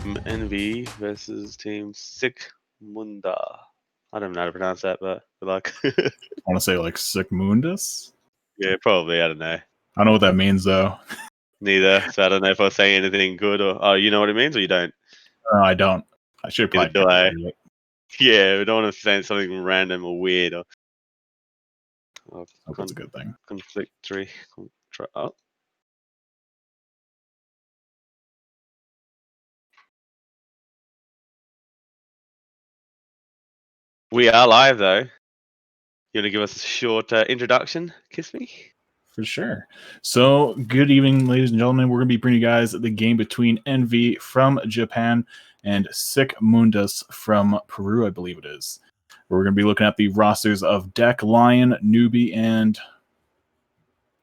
EnVy versus Team SIC MUNDUS. I don't know how to pronounce that, but good luck. I want to say like SIC MUNDUS. Yeah, probably. I don't know. I don't know what that means though. Neither. So I don't know if I was saying anything good or you know what it means or you don't. I don't. I should probably. Do I? Yeah, we don't want to say something random or weird. Or that's a good thing. Conflictory. Oh. We are live though. You want to give us a short introduction, Kiss Me? For sure. So, good evening, ladies and gentlemen. We're going to be bringing you guys the game between EnVy from Japan and SIC MUNDUS from Peru, I believe it is. We're going to be looking at the rosters of Deck, Lion, Newbie, and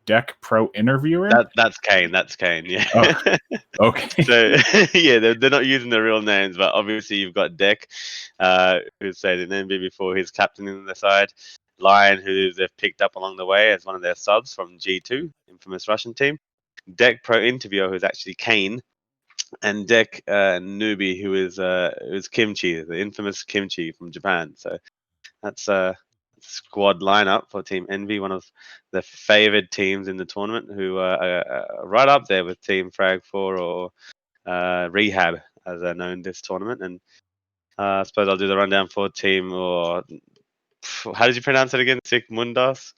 Deck Pro Interviewer. That's Kane. That's Kane. Yeah. Oh, okay. So yeah, they're not using their real names, but obviously you've got Deck, who's said in EnVy before, he's captaining the side. Lion, who they've picked up along the way as one of their subs from G2, infamous Russian team. Deck Pro Interviewer, who's actually Kane, and Deck Newbie, who is Kimchi, the infamous Kimchi from Japan. So that's a squad lineup for Team EnVy, one of the favored teams in the tournament, who are right up there with Team Frag 4 or Rehab, as they're known this tournament. And I suppose I'll do the rundown for Team, or how did you pronounce it again? SIC MUNDUS?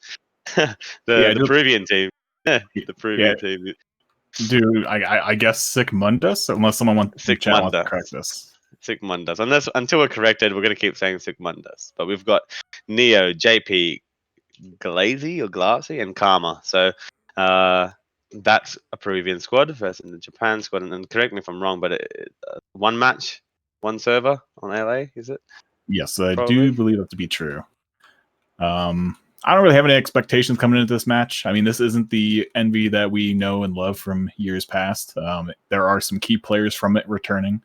the Peruvian team. The Peruvian team. Dude, I guess SIC MUNDUS, unless someone wants to correct this. SIC MUNDUS. Until we're corrected, we're going to keep saying SIC MUNDUS. But we've got Neo, JP, Glassy, and Karma. So that's a Peruvian squad versus the Japan squad. And correct me if I'm wrong, but one match, one server on LA, is it? Yes, I do believe that to be true. I don't really have any expectations coming into this match. I mean, this isn't the EnVy that we know and love from years past. There are some key players from it returning,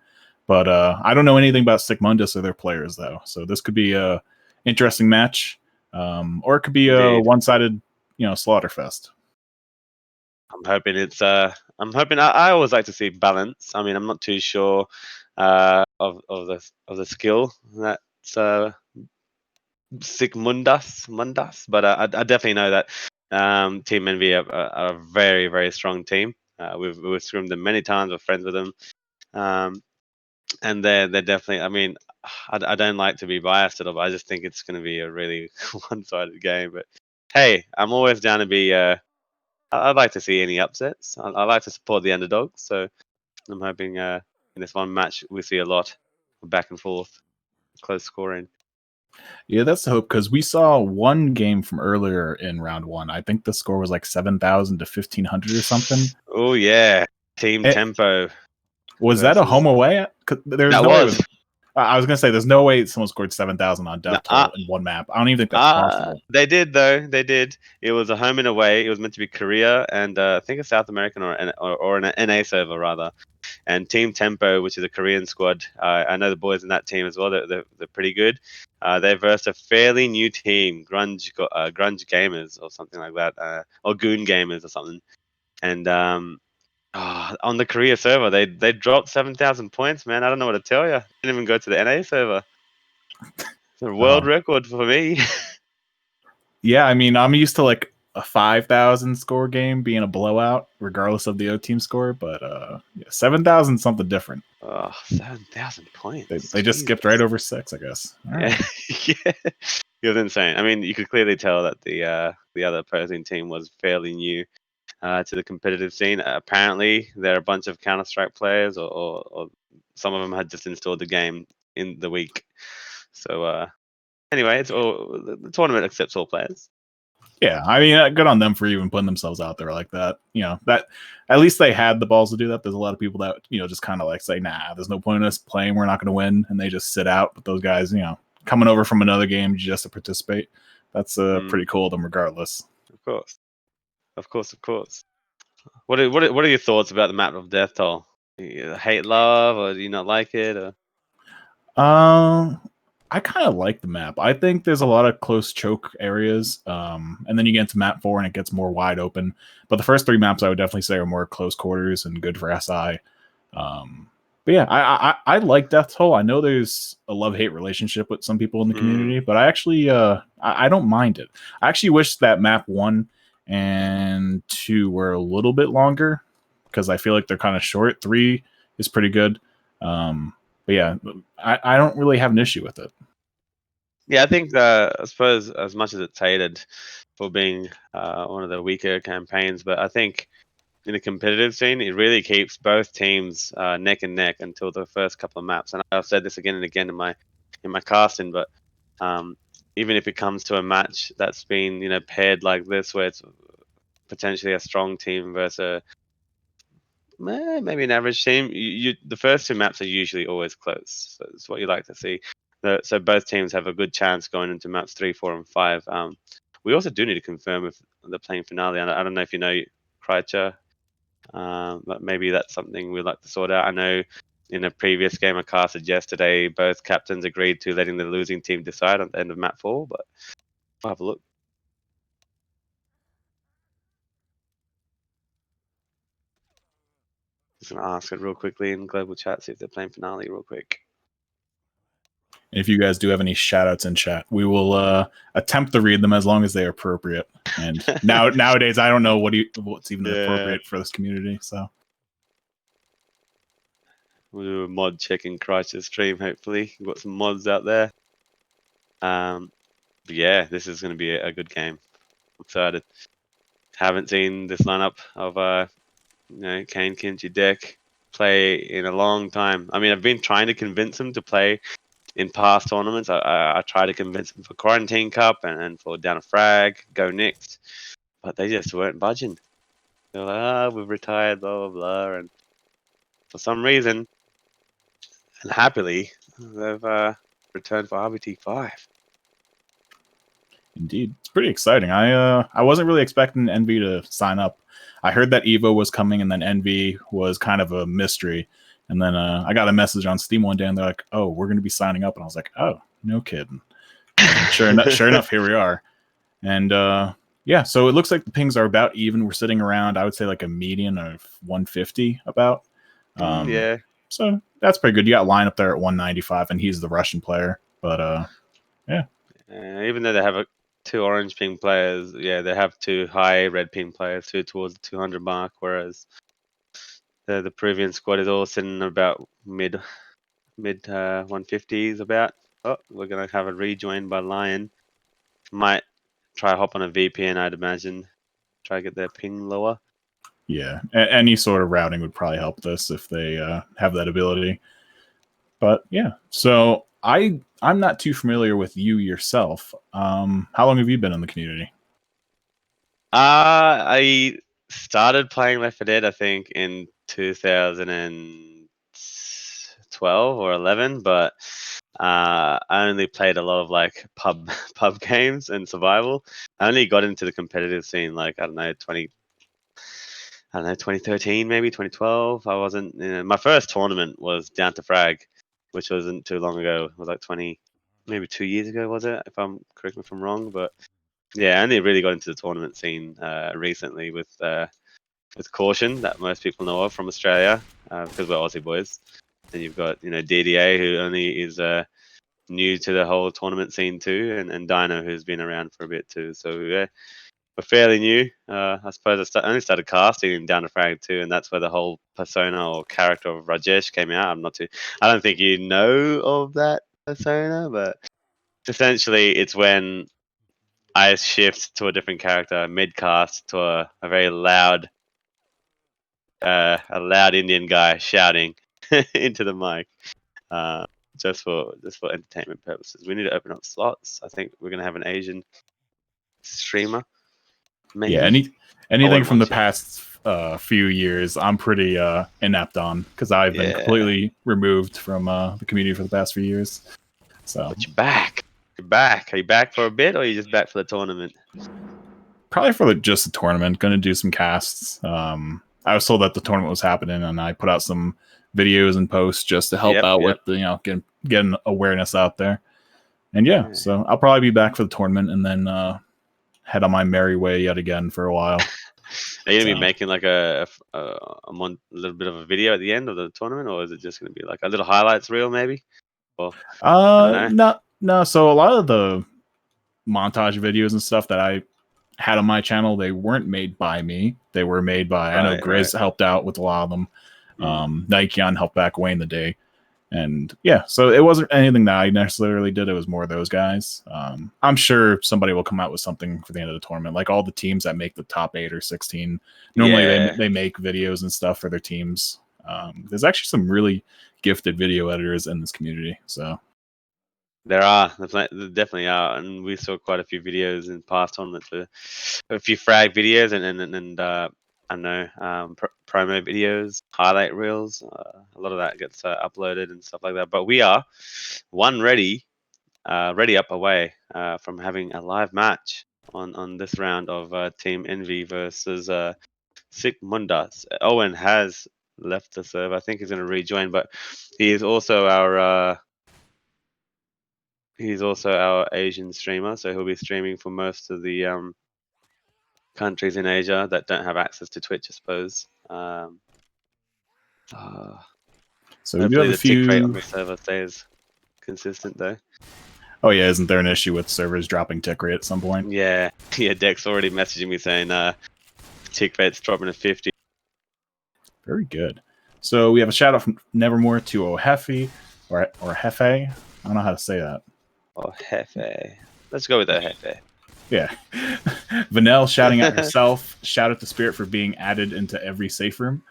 but I don't know anything about SIC MUNDUS or their players, though. So this could be a interesting match, or it could be a one-sided, slaughterfest. I'm hoping it's. I'm hoping. I always like to see balance. I mean, I'm not too sure of the skill that's SIC MUNDUS, but I definitely know that Team EnVy are a very, very strong team. We've scrimmed them many times. We're friends with them, and they're definitely. I mean, I don't like to be biased at all, but I just think it's going to be a really one-sided game. But hey, I'm always down to be. I'd like to see any upsets. I like to support the underdogs, so I'm hoping in this one match we see a lot of back and forth, close scoring. Yeah, that's the hope, because we saw one game from earlier in round one. I think the score was like 7,000 to 1,500 or something. Oh yeah, Team Tempo. Was that a home away? I was gonna say there's no way someone scored 7,000 on Death Toll in one map. I don't even think that's possible. They did though. They did. It was a home and away. It was meant to be Korea and I think a South American or an NA server rather. And Team Tempo, which is a Korean squad, I know the boys in that team as well. They're pretty good. They versed a fairly new team, Grunge Gamers or something like that, or Goon Gamers or something. And on the Korea server, they dropped 7,000 points, man. I don't know what to tell you. Didn't even go to the NA server. It's a world record for me. Yeah, I mean, I'm used to like a 5,000 score game being a blowout, regardless of the O team score. But 7,000 something different. 7,000 points. They just skipped right over 6, I guess. All right. Yeah, it was insane. I mean, you could clearly tell that the other opposing team was fairly new to the competitive scene. Apparently, they're a bunch of Counter-Strike players, or some of them had just installed the game in the week. So anyway, the tournament accepts all players. Yeah, I mean, good on them for even putting themselves out there like that. That at least they had the balls to do that. There's a lot of people that just kind of like say, "Nah, there's no point in us playing. We're not going to win," and they just sit out. But those guys, coming over from another game just to participate, that's pretty cool of them, regardless. Of course. What are your thoughts about the map of Death Toll? You hate, love, or do you not like it? Or? I kind of like the map. I think there's a lot of close choke areas, and then you get into map 4 and it gets more wide open. But the first 3 maps I would definitely say are more close quarters and good for SI. But yeah, I like Death Toll. I know there's a love-hate relationship with some people in the community, but I actually I don't mind it. I actually wish that map 1 and 2 were a little bit longer because I feel like they're kind of short. 3 is pretty good. But yeah, I don't really have an issue with it. Yeah, I think I suppose as much as it's hated for being one of the weaker campaigns, but I think in the competitive scene, it really keeps both teams neck and neck until the first couple of maps. And I've said this again and again in my casting, but even if it comes to a match that's been paired like this, where it's potentially a strong team versus maybe an average team, the first 2 maps are usually always close. So it's what you like to see. So both teams have a good chance going into maps 3, 4, and 5. We also do need to confirm if they're playing finale. I don't know if you know Kreitzer. But maybe that's something we'd like to sort out. I know in a previous game I casted yesterday, both captains agreed to letting the losing team decide at the end of map 4, but we'll have a look. Just gonna ask it real quickly in global chat, see if they're playing finale real quick. If you guys do have any shout outs in chat, we will attempt to read them as long as they are appropriate. And nowadays, I don't know what's even appropriate for this community. So we'll do a mod check in Christ's stream. Hopefully, we've got some mods out there. But yeah, this is going to be a good game. I'm excited. Haven't seen this lineup of Kane Kimchi deck play in a long time. I mean, I've been trying to convince him to play in past tournaments. I tried to convince them for Quarantine Cup and for Down a Frag, Go Next, but they just weren't budging. They were like, we've retired, blah, blah, blah. And for some reason, and happily, they've returned for RBT 5. Indeed. It's pretty exciting. I wasn't really expecting EnVy to sign up. I heard that Evo was coming and then EnVy was kind of a mystery. And then I got a message on Steam one day and they're like, oh, we're going to be signing up. And I was like, oh, no kidding. Sure enough, here we are. And yeah, so it looks like the pings are about even. We're sitting around, I would say, like a median of 150 about. Yeah. So that's pretty good. You got Line up there at 195 and he's the Russian player. But yeah. Even though they have 2 orange ping players, yeah, they have 2 high red ping players, 2 towards the 200 mark, whereas the Peruvian squad is all sitting about mid 150s about. Oh, we're gonna have a rejoin by Lion. Might try hop on a VPN, I'd imagine. Try to get their ping lower. Yeah, any sort of routing would probably help this if they have that ability. But yeah, so I'm not too familiar with you yourself. How long have you been in the community? I started playing Left 4 Dead, I think, in 2012 or 11, but I only played a lot of like pub games and survival. I only got into the competitive scene like 2013, maybe 2012. I wasn't. My first tournament was Down to Frag, which wasn't too long ago. It was like maybe 2 years ago, was it? Correct me if I'm wrong, but yeah, I only really got into the tournament scene recently with Caution, that most people know of from Australia, because we're Aussie boys. And you've got DDA, who only is new to the whole tournament scene too, and Dino, who's been around for a bit too. So yeah, we're fairly new. I suppose I only started casting in Down to Frag too, and that's where the whole persona or character of Rajesh came out. I don't think you know of that persona, but essentially it's when I shift to a different character mid-cast to a very loud Indian guy shouting into the mic, just for entertainment purposes. We need to open up slots. I think we're gonna have an Asian streamer. Maybe. Yeah, anything from the past few years, I'm pretty inept on because I've been completely removed from the community for the past few years. So, but you're back. You're back. Are you back for a bit, or are you just back for the tournament? Probably for just the tournament. Going to do some casts. I was told that the tournament was happening, and I put out some videos and posts just to help out with getting awareness out there. And yeah, so I'll probably be back for the tournament, and then head on my merry way yet again for a while. Are you gonna be So- making like a little bit of a video at the end of the tournament, or is it just gonna be like a little highlights reel, maybe? Or I don't know. No. So a lot of the montage videos and stuff that I had on my channel, they weren't made by me. They were made by I know Grizz helped out with a lot of them. Nikeon helped back away in the day. And yeah, so it wasn't anything that I necessarily did. It was more those guys. I'm sure somebody will come out with something for the end of the tournament. Like all the teams that make the top 8 or 16, normally they make videos and stuff for their teams. There's actually some really gifted video editors in this community. So there definitely are, and we saw quite a few videos in past tournaments, a few frag videos, and I know promo videos, highlight reels. A lot of that gets uploaded and stuff like that. But we are ready up away from having a live match on this round of Team EnVy versus SIC MUNDUS. Owen has left the server. I think he's going to rejoin, but he is also our Asian streamer, so he'll be streaming for most of the countries in Asia that don't have access to Twitch, I suppose. so we do have a few. Tick rate on the server stays consistent, though. Oh yeah, isn't there an issue with servers dropping tick rate at some point? Yeah, Deck's already messaging me saying tick rate's dropping to 50. Very good. So we have a shout out from Nevermore to Ohefe or Hefe. I don't know how to say that. Ohefe. Let's go with Ohefe. Yeah. Vanel shouting at herself. Shout out to Spirit for being added into every safe room.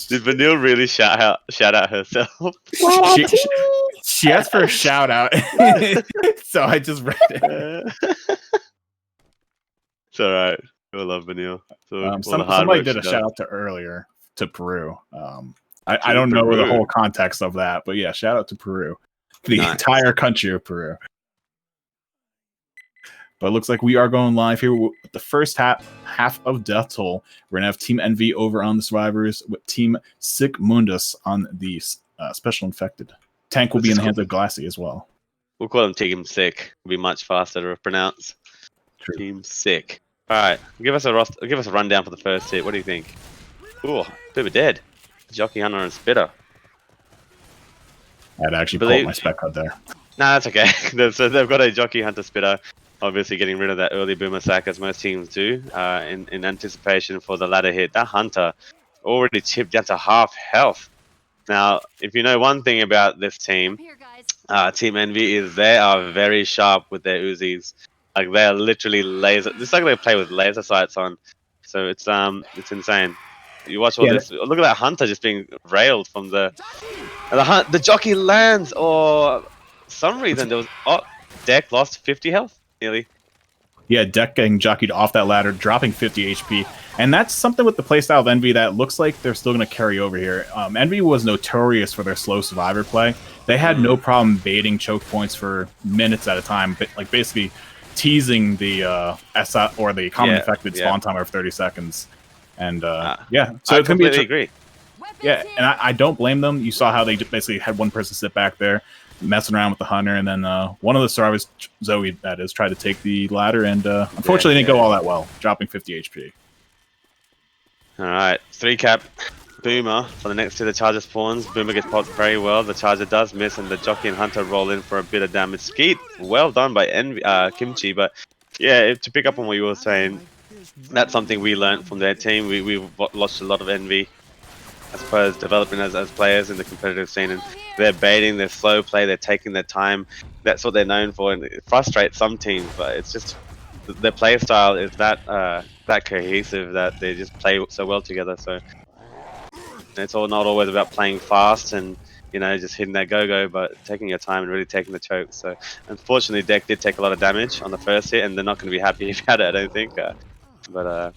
Did Vanille really shout out herself? She asked for a shout out. So I just read it. It's alright. I love Vanille. So somebody did a shout out to earlier to Peru. I don't know the whole context of that, but yeah, shout out to Peru. The entire country of Peru. But it looks like we are going live here with the first half of Death Toll. We're going to have Team EnVy over on the Survivors with Team SIC MUNDUS on the Special Infected. Tank will be in the hands of Glassy as well. We'll call them Team SIC. It'll be much faster to pronounce. True. Team SIC. Alright, give us a rundown for the first hit. What do you think? Ooh, bit of dead. Jockey Hunter and Spitter. I'd actually pulled my spec card there. Nah, that's okay. So they've got a Jockey Hunter Spitter. Obviously getting rid of that early boomer sack as most teams do in anticipation for the ladder hit. That Hunter already chipped down to half health. Now, if you know one thing about this team, Team EnVy, is they are very sharp with their Uzis. Like they are literally laser. It's like they play with laser sights on. So it's insane. You watch all this. Look at that Hunter just being railed from the jockey lands, or some reason there was Deck lost 50 health nearly. Yeah, Deck getting jockeyed off that ladder, dropping 50 HP. And that's something with the playstyle of EnVy that looks like they're still going to carry over here. EnVy was notorious for their slow survivor play. They had no problem baiting choke points for minutes at a time, but like basically teasing the SI or the common infected spawn timer of 30 seconds. And yeah, so it's going to be agree. Yeah, and I don't blame them. You saw how they basically had one person sit back there, messing around with the Hunter, and then one of the survivors, Zoe, that is, tried to take the ladder, and unfortunately didn't go all that well, dropping 50 HP. All right, 3-cap Boomer for the next to the Charger spawns. Boomer gets popped very well. The Charger does miss, and the Jockey and Hunter roll in for a bit of damage. Skeet, well done by Kimchi, but yeah, to pick up on what you were saying, that's something we learned from their team. We've lost a lot of EnVy, I suppose, developing as players in the competitive scene, and they're baiting, they're slow play, they're taking their time. That's what they're known for, and it frustrates some teams, but it's just their play style is that cohesive that they just play so well together. So it's all not always about playing fast and just hitting that go-go, but taking your time and really taking the choke. So unfortunately, Deck did take a lot of damage on the first hit, and they're not going to be happy about it, I don't think. But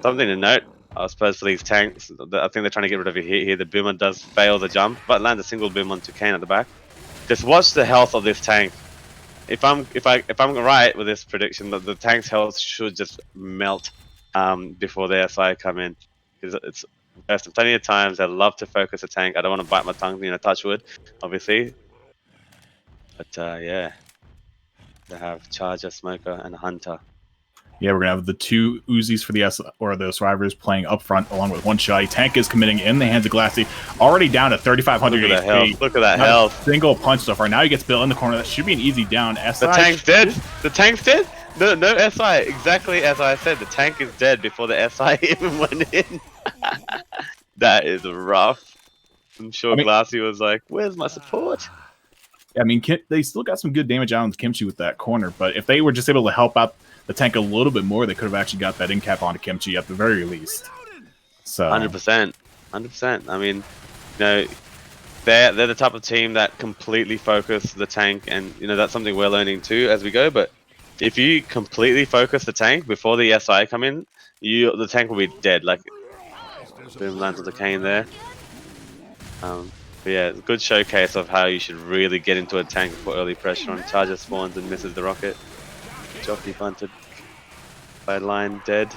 something to note, I suppose, for these tanks, I think they're trying to get rid of a hit here. The Boomer does fail the jump, but lands a single boom onto Kane at the back. Just watch the health of this tank. If I'm right with this prediction, the tank's health should just melt before the SI come in, because there's plenty of times I love to focus a tank. I don't want to bite my tongue, touch wood, obviously. But yeah, they have Charger, Smoker, and Hunter. Yeah, we're gonna have the two Uzis for the survivors playing up front along with one Shy. Tank is committing in the hands of Glassy, already down to 3,500 Look at that HP. health. Look at that health. Single punch so far. Now he gets built in the corner. That should be an easy down. SI. The tank's dead. The tank's dead. No, no SI. Exactly as I said. The tank is dead before the SI even went in. That is rough. I'm sure Glassy was like, "Where's my support?" I mean, they still got some good damage out on Kimchi with that corner, but if they were just able to help out the tank a little bit more, they could have actually got that in cap onto Kimchi at the very least. So 100%, 100%. I mean, you know, they're the type of team that completely focus the tank, and you know that's something we're learning too as we go. But if you completely focus the tank before the SI come in, the tank will be dead. Like, boom, lands on the cane there. But yeah, good showcase of how you should really get into a tank before early pressure on. Charger spawns and misses the rocket. Jockey bunted. By line dead.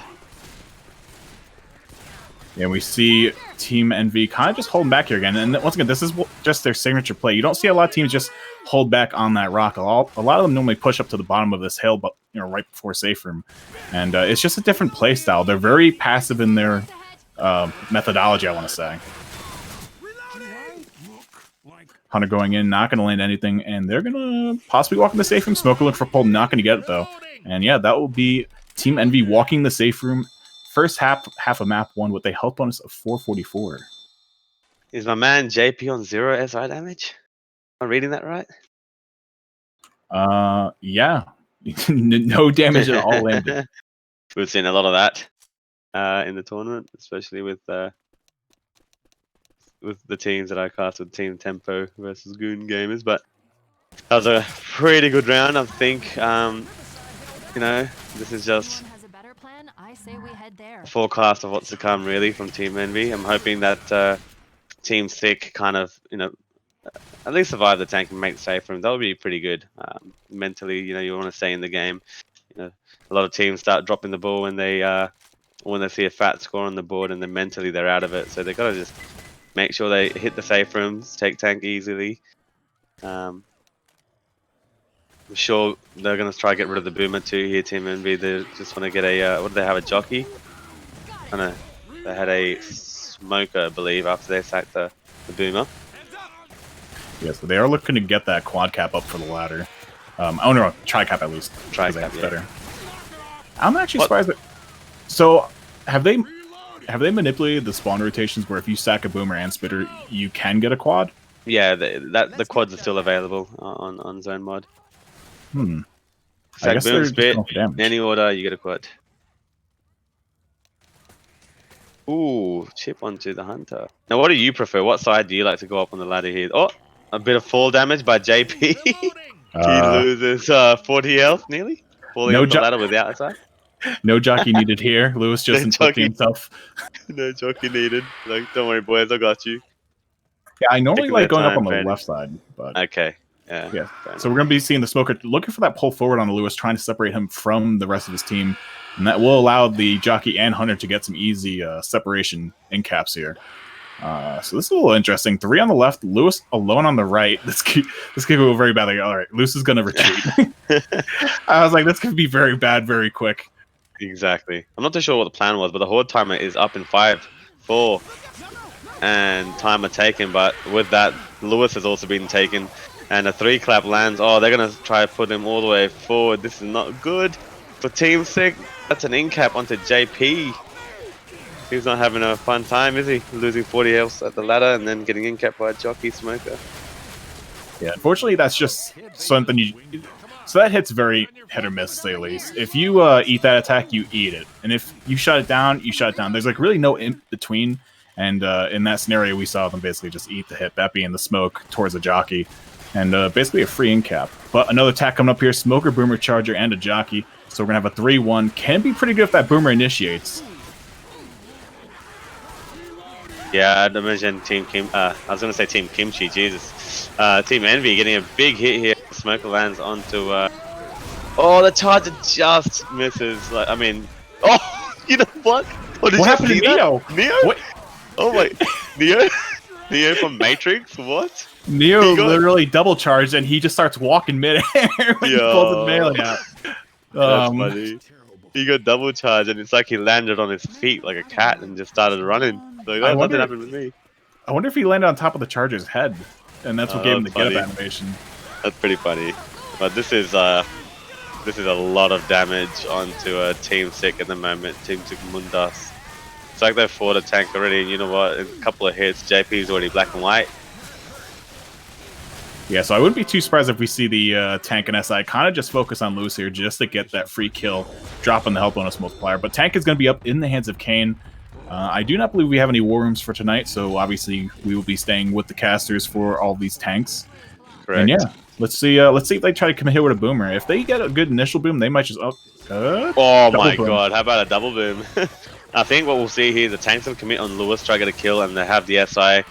Yeah, we see Team EnVy kind of just holding back here again. And once again, this is just their signature play. You don't see a lot of teams just hold back on that rock. A lot of them normally push up to the bottom of this hill, but you know, right before safe room. And it's just a different play style. They're very passive in their methodology, I want to say. Hunter going in, not going to land anything, and they're going to possibly walk in the safe room. Smoker looking for pull, not going to get it though. And yeah, that will be Team EnVy walking the safe room. First half of map 1 with a health bonus of 444. Is my man JP on 0 SI damage? Am I reading that right? Yeah. No damage at all landed. We've seen a lot of that in the tournament, especially with the teams that I cast with Team Tempo versus Goon Gamers. But that was a pretty good round, I think. You know, this is just a forecast of what's to come, really, from Team EnVy. I'm hoping that Team SIC kind of, you know, at least survive the tank and make the safe room. That would be pretty good. Mentally, you know, you want to stay in the game. You know, a lot of teams start dropping the ball when they see a fat score on the board, and then mentally they're out of it. So they got to just make sure they hit the safe rooms, take tank easily. I'm sure they're going to try to get rid of the boomer too here, Team EnVy. They just want to get a, what do they have, a jockey? They had a smoker, I believe, after they sacked the boomer. Yeah, so they are looking to get that quad cap up for the ladder. Oh no, tri cap at least. Tri cap, yeah. Better. I'm actually surprised that. So have they manipulated the spawn rotations where if you sack a boomer and spitter, you can get a quad? Yeah, the quads are still available on zone mod. I guess boom, they're spit, just going for any order, you get a quad. Ooh, chip onto the hunter. Now, what do you prefer? What side do you like to go up on the ladder here? Oh, a bit of fall damage by JP. He loses 40 health nearly. Falling up the ladder without a side. No jockey needed here. Lewis just inflicting himself. No jockey needed. Like, don't worry, boys, I got you. Yeah, I normally like going up on the left side, but okay. Yeah. So we're going to be seeing the smoker looking for that pull forward on the Lewis, trying to separate him from the rest of his team, and that will allow the jockey and hunter to get some easy separation in caps here. So this is a little interesting. 3 on the left, Lewis alone on the right. This could go very badly. All right, Lewis is going to retreat. I was like, this could be very bad very quick. Exactly. I'm not too sure what the plan was, but the horde timer is up in 5, 4, and timer taken. But with that, Lewis has also been taken, and a 3 clap lands. Oh, they're going to try to put him all the way forward. This is not good for Team SIC. That's an in-cap onto JP. He's not having a fun time, is he? Losing 40 health at the ladder and then getting in-capped by a jockey smoker. Yeah, unfortunately, that's just something you... So that hit's very hit or miss, to say the least. If you eat that attack, you eat it. And if you shut it down, you shut it down. There's like really no in-between. And in that scenario, we saw them basically just eat the hit, that being the smoke towards the jockey. And basically a free in-cap. But another attack coming up here, smoker, boomer, charger, and a jockey. So we're going to have a 3-1. Can be pretty good if that boomer initiates. Yeah, I'd imagine Team Kim. I was going to say Team Kimchi. Jesus, Team EnVy getting a big hit here. Smoker lands onto. Oh, the charger just misses. Like, I mean, oh, you know what? What happened to Neo? Neo? What? Oh my, Neo from Matrix. What? Neo literally double charged, and he just starts walking midair when he pulls his melee out. That's funny. he got double charge, and it's like he landed on his feet like a cat and just started running. Like, I oh, nothing wonder, happened with me. I wonder if he landed on top of the Charger's head, and that's what gave him the That's get up funny. animation. That's pretty funny. But this is a lot of damage onto Team SIC at the moment. Team SIC MUNDUS. It's like they've fought a tank already, and you know what? In a couple of hits, JP's already black and white. Yeah, so I wouldn't be too surprised if we see the tank and SI kind of just focus on Lewis here just to get that free kill, dropping the health bonus multiplier. But tank is going to be up in the hands of Kane. I do not believe we have any war rooms for tonight, so obviously we will be staying with the casters for all these tanks. Correct. And yeah, let's see if they try to come here with a boomer. If they get a good initial boom, they might just oh my god, how about a double boom? I think what we'll see here is the tanks will commit on Lewis, try to get a kill, and they have the SI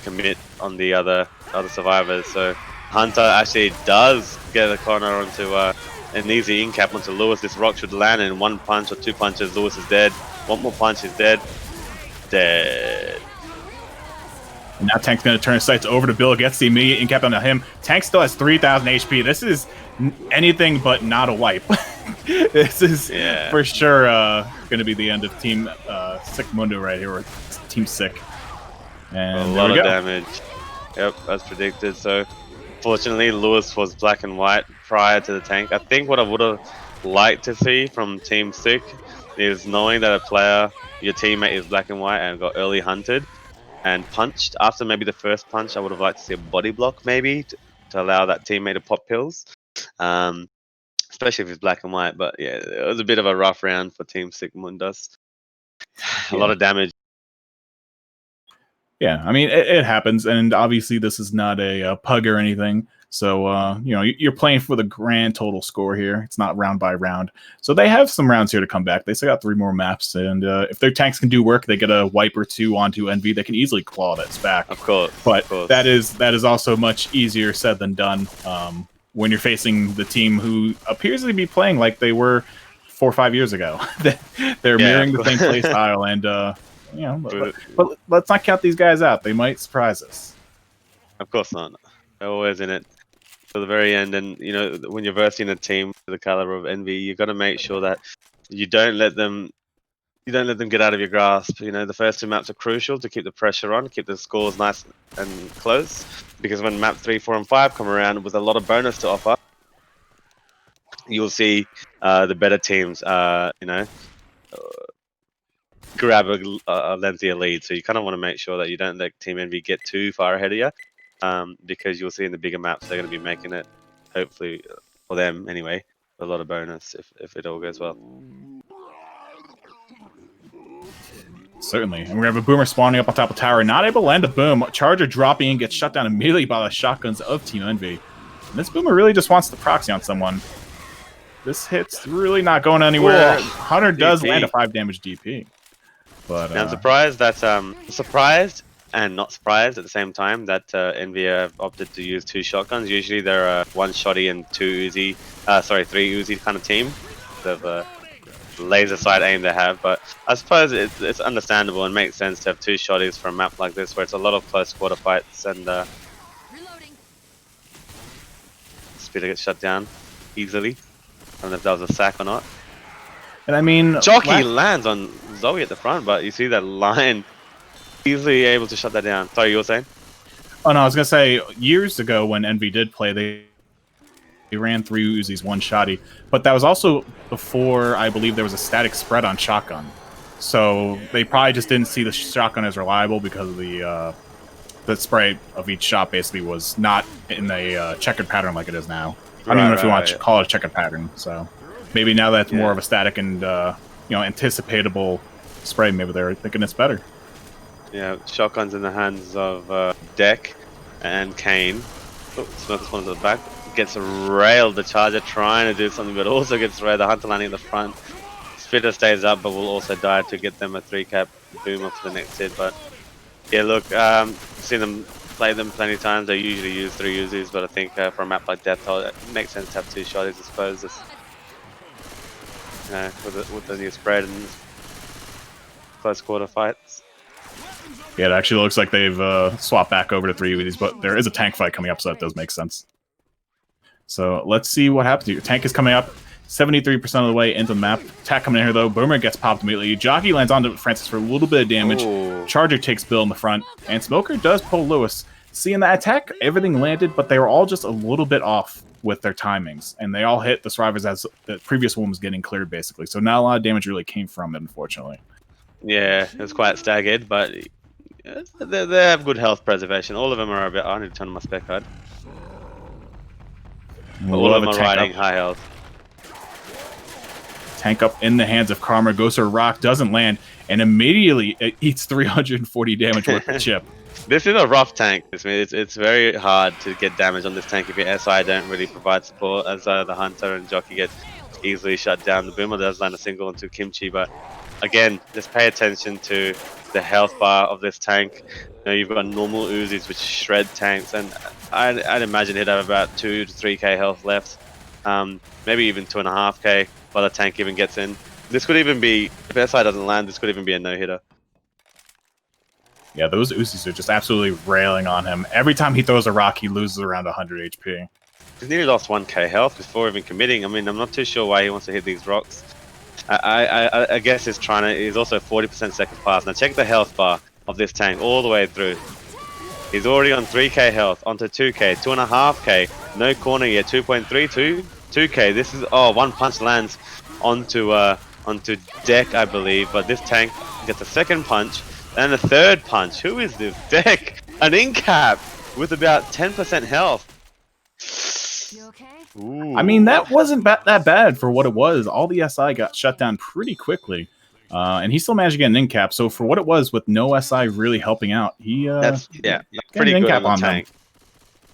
commit on the other survivors. So Hunter actually does get a corner onto an easy in cap onto Lewis. This rock should land in one punch or two punches. Lewis is dead. One more punch is dead. Dead. And now Tank's going to turn his sights over to Bill, gets the immediate in cap onto him. Tank still has 3,000 HP. This is anything but not a wipe. This is for sure going to be the end of Team SIC Mundo right here, or Team SIC. And a lot of damage. Yep, as predicted. So, fortunately, Lewis was black and white prior to the tank. I think what I would have liked to see from Team SIC is knowing that a player, your teammate is black and white and got early hunted and punched. After maybe the first punch, I would have liked to see a body block maybe to allow that teammate to pop pills. Especially if it's black and white. But yeah, it was a bit of a rough round for Team SIC MUNDUS. A lot of damage. Yeah, I mean, it happens, and obviously this is not a pug or anything. So, you know, you're playing for the grand total score here. It's not round by round. So they have some rounds here to come back. They still got 3 more maps, and if their tanks can do work, they get a wipe or 2 onto EnVy. They can easily claw that back. Of course. But of course. that is also much easier said than done when you're facing the team who appears to be playing like they were 4 or 5 years ago. They're mirroring the same play style, and you know, but let's not count these guys out. They might surprise us. Of course not. They're always in it to the very end. And you know, when you're versing a team to the caliber of EnVy, you got to make sure that you don't let them get out of your grasp. You know, the first 2 maps are crucial to keep the pressure on, keep the scores nice and close. Because when map 3, 4, and 5 come around with a lot of bonus to offer, you'll see the better teams, you know, grab a lengthier lead. So you kind of want to make sure that you don't let Team EnVy get too far ahead of you, because you'll see in the bigger maps they're going to be making it, hopefully for them anyway, a lot of bonus if it all goes well. Certainly. And we're going to have a boomer spawning up on top of tower, not able to land a boom. Charger dropping in, gets shut down immediately by the shotguns of Team EnVy. And this boomer really just wants to proxy on someone. This hit's really not going anywhere. Whoa. Hunter does land a 5 damage DP. But I'm surprised that surprised and not surprised at the same time that EnVy have opted to use 2 shotguns. Usually they're a 1 shotty and 2 Uzi, 3 Uzi kind of team. The laser sight aim they have, but I suppose it's understandable and makes sense to have 2 shotties for a map like this where it's a lot of close quarter fights and Spitter gets shut down easily. I don't know if that was a sack or not. And I mean, Jockey lands on Zoe at the front, but you see that line easily able to shut that down. Sorry, you were saying? Oh no, I was gonna say years ago when EnVy did play, they ran 3 Uzis, 1 shotty, but that was also before I believe there was a static spread on shotgun. So they probably just didn't see the shotgun as reliable because of the spray of each shot basically was not in a checkered pattern like it is now. I don't even know if you want to call it a checkered pattern. So maybe now that's more of a static and you know, anticipatable spray. Maybe they're thinking it's better. Yeah, shotguns in the hands of Deck and Kane. Oh, Smoker's one to the back. Gets railed, the Charger trying to do something, but also gets railed. The Hunter landing in the front. Spitter stays up, but will also die to get them a 3-cap boom up to the next hit. But yeah, look, seen them play them plenty of times. They usually use 3 Uzis, but I think for a map like Death Toll, it makes sense to have 2 shotties, I suppose. With the new spread and close quarter fights. Yeah, it actually looks like they've swapped back over to 3 Uzis, but there is a tank fight coming up, so that does make sense. So let's see what happens here. Tank is coming up. 73% of the way into the map. Attack coming in here, though. Boomer gets popped immediately. Jockey lands onto Francis for a little bit of damage. Ooh. Charger takes Bill in the front. And Smoker does pull Lewis. Seeing that attack, everything landed, but they were all just a little bit off with their timings. And they all hit the survivors as the previous one was getting cleared, basically. So not a lot of damage really came from it, unfortunately. Yeah, it was quite staggered, but they have good health preservation. All of them are a bit... I need to turn on my spec card. All of them are riding high health. Tank up in the hands of Karma, goes to a rock, doesn't land, and immediately it eats 340 damage worth of chip. This is a rough tank. It's very hard to get damage on this tank if your SI don't really provide support, as the Hunter and Jockey get easily shut down. The Boomer does land a single onto Kimchi, but again, just pay attention to the health bar of this tank. You know, you've got normal Uzis which shred tanks, and I'd imagine he'd have about 2 to 3k health left, maybe even 2.5k by the tank even gets in. This could even be, if SI doesn't land, this could even be a no-hitter. Yeah, those Uzis are just absolutely railing on him. Every time he throws a rock, he loses around 100 HP. He's nearly lost 1k health before even committing. I mean, I'm not too sure why he wants to hit these rocks. I guess he's also 40% second pass. Now check the health bar of this tank all the way through. He's already on 3k health, onto 2k, 2.5k, no corner yet, 2.32, 2k. This is, oh, one punch lands onto deck, I believe, but this tank gets a second punch and a third punch. Who is this deck? An in-cap with about 10% health. You okay? I mean, that wasn't that bad for what it was. All the SI got shut down pretty quickly. And he still managed to get an in-cap. So for what it was, with no SI really helping out, he that's pretty good on the tank. Them.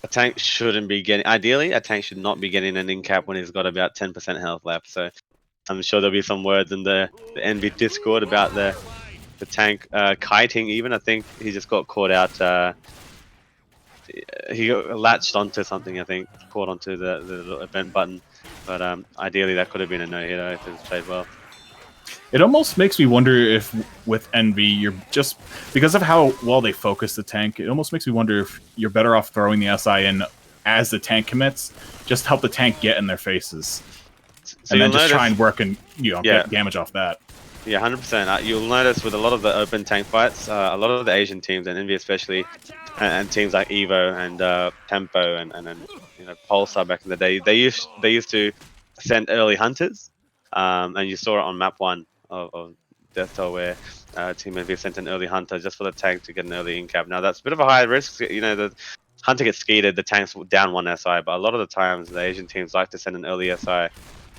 A tank shouldn't be getting, ideally, a tank should not be getting an in-cap when he's got about 10% health left. So I'm sure there'll be some words in the EnVy Discord about the tank kiting even. I think he just got caught out. He got latched onto something, I think, caught onto the event button. But ideally that could have been a no-hitter if it was played well. It almost makes me wonder if with EnVy, you're just, because of how well they focus the tank, it almost makes me wonder if you're better off throwing the SI in as the tank commits, just help the tank get in their faces. So and then just try and work and get damage off that. Yeah, 100%. You'll notice with a lot of the open tank fights, a lot of the Asian teams, and EnVy especially, and teams like Evo and Tempo and Pulsar back in the day, they used to send early hunters, and you saw it on map 1 of Death Toll where Team EnVy sent an early hunter just for the tank to get an early in-cap. Now that's a bit of a high risk. The hunter gets skeeted, the tank's down 1 SI, but a lot of the times the Asian teams like to send an early SI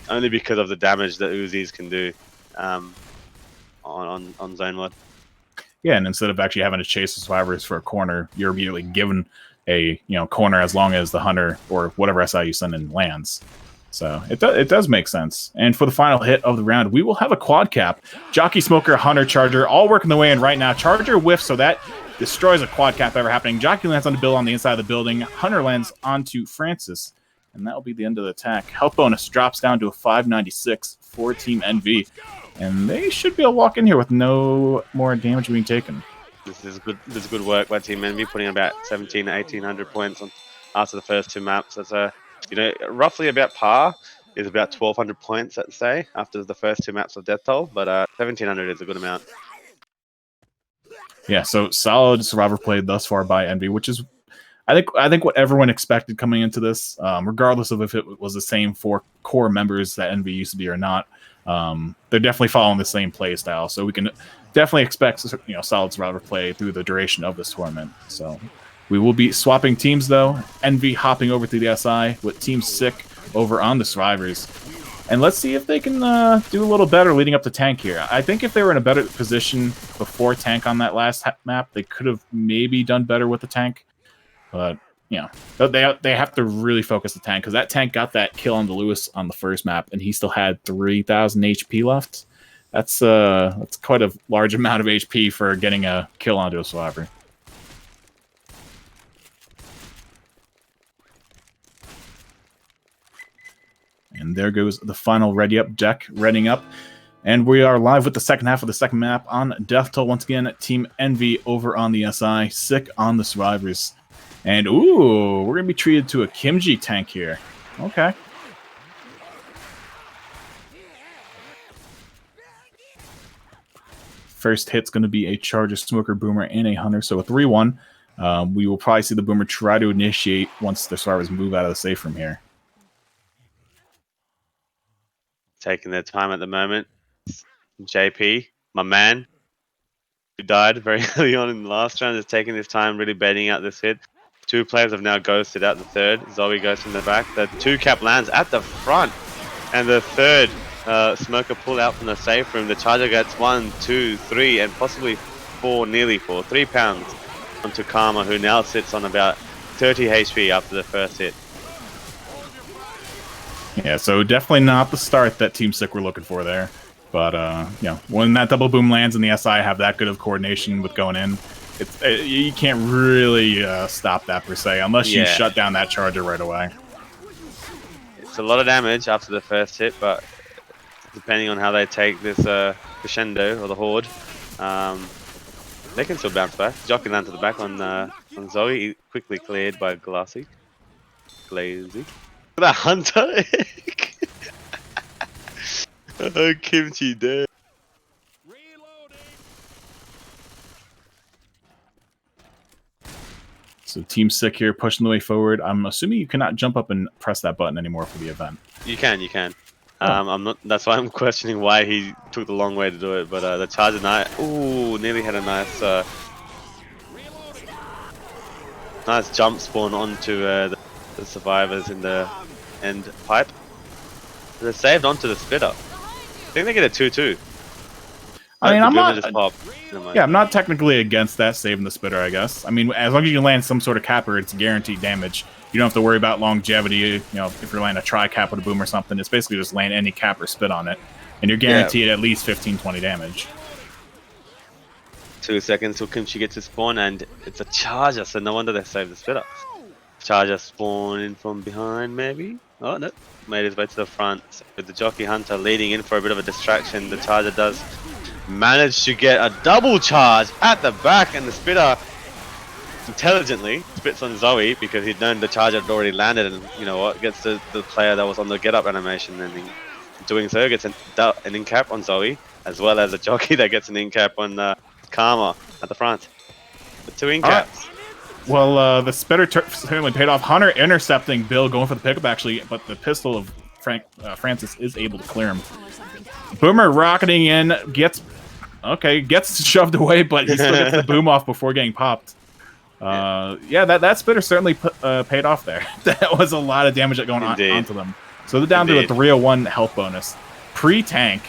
only because of the damage that Uzis can do on zone mod. Yeah, and instead of actually having to chase the survivors for a corner, you're immediately given a corner as long as the hunter or whatever SI you send in lands. So it does make sense. And for the final hit of the round, we will have a quad cap. Jockey, Smoker, Hunter, Charger, all working the way in right now. Charger whiffs, so that destroys a quad cap ever happening. Jockey lands on the Bill on the inside of the building. Hunter lands onto Francis. And that will be the end of the attack. Health bonus drops down to a 596 for Team EnVy. And they should be able to walk in here with no more damage being taken. This is good work by Team EnVy, putting about 17 to 1800 points on after the first 2 maps. That's roughly about par is about 1200 points, let's say, after the first 2 maps of Death Toll. But 1700 is a good amount. Yeah, so solid survivor play thus far by EnVy, which is I think what everyone expected coming into this, regardless of if it was the same 4 core members that EnVy used to be or not. They're definitely following the same play style, so we can definitely expect solid survivor play through the duration of this tournament. So we will be swapping teams though. EnVy hopping over to the SI with Team SIC over on the survivors, and let's see if they can do a little better leading up to tank here. I think if they were in a better position before tank on that last map, they could have maybe done better with the tank. But they have to really focus the tank, because that tank got that kill on the Lewis on the first map, and he still had 3,000 HP left. That's quite a large amount of HP for getting a kill onto a survivor. And there goes the final ready up deck, readying up. And we are live with the second half of the second map on Death Toll. Once again, Team EnVy over on the SI, SIC on the survivors. And, ooh, we're going to be treated to a Kimchi tank here. Okay. First hit's going to be a Charger, Smoker, Boomer, and a Hunter. So a 3-1. We will probably see the Boomer try to initiate once the survivors move out of the safe room here. Taking their time at the moment. JP, my man, who died very early on in the last round, is taking his time, really baiting out this hit. Two players have now ghosted out the third. Zoe goes from the back. The 2-cap lands at the front. And the third Smoker pull out from the safe room. The Charger gets 1, 2, 3, and possibly 4, nearly 4, 3 pounds onto Karma, who now sits on about 30 HP after the first hit. Yeah, so definitely not the start that Team SIC were looking for there. But, yeah, when that double boom lands and the SI have that good of coordination with going in, you can't really stop that per se, unless you shut down that Charger right away. It's a lot of damage after the first hit, but depending on how they take this crescendo or the horde, they can still bounce back. Jockey land to the back on Zoe, quickly cleared by Glassy. Glazy. Look at that Hunter! Oh, Kimchi dead. So Team SIC here pushing the way forward. I'm assuming you cannot jump up and press that button anymore for the event. You can. I'm not. That's why I'm questioning why he took the long way to do it. But the Charger Knight, ooh, nearly had a nice, nice jump spawn onto the survivors in the end pipe. They're saved onto the spitter. I think they get a 2-2. I mean, I'm not. Just pop. Yeah, I'm not technically against that saving the spitter, I guess. I mean, as long as you can land some sort of capper, it's guaranteed damage. You don't have to worry about longevity. You know, if you're landing a tri-cap with a boom or something, it's basically just land any cap or spit on it. And you're guaranteed at least 15-20 damage. 2 seconds till Kimchi gets his spawn, and it's a Charger, so no wonder they saved the spitter. Charger spawning from behind, maybe? Oh, no. Made his way to the front. With the Jockey Hunter leading in for a bit of a distraction, the Charger does manage to get a double charge at the back, and the spitter intelligently spits on Zoe because he'd known the Charger had already landed, and you know what, gets the player that was on the get up animation, and in doing so gets an in-cap on Zoe, as well as a Jockey that gets an in-cap on Karma at the front. The 2 in-caps. Well, the spitter certainly paid off. Hunter intercepting Bill, going for the pickup actually, but the pistol of Francis is able to clear him. Boomer rocketing in, gets shoved away, but he still gets the boom off before getting popped. Yeah, that spitter certainly paid off there. That was a lot of damage going onto them. So they're down to a 301 health bonus. Pre-tank,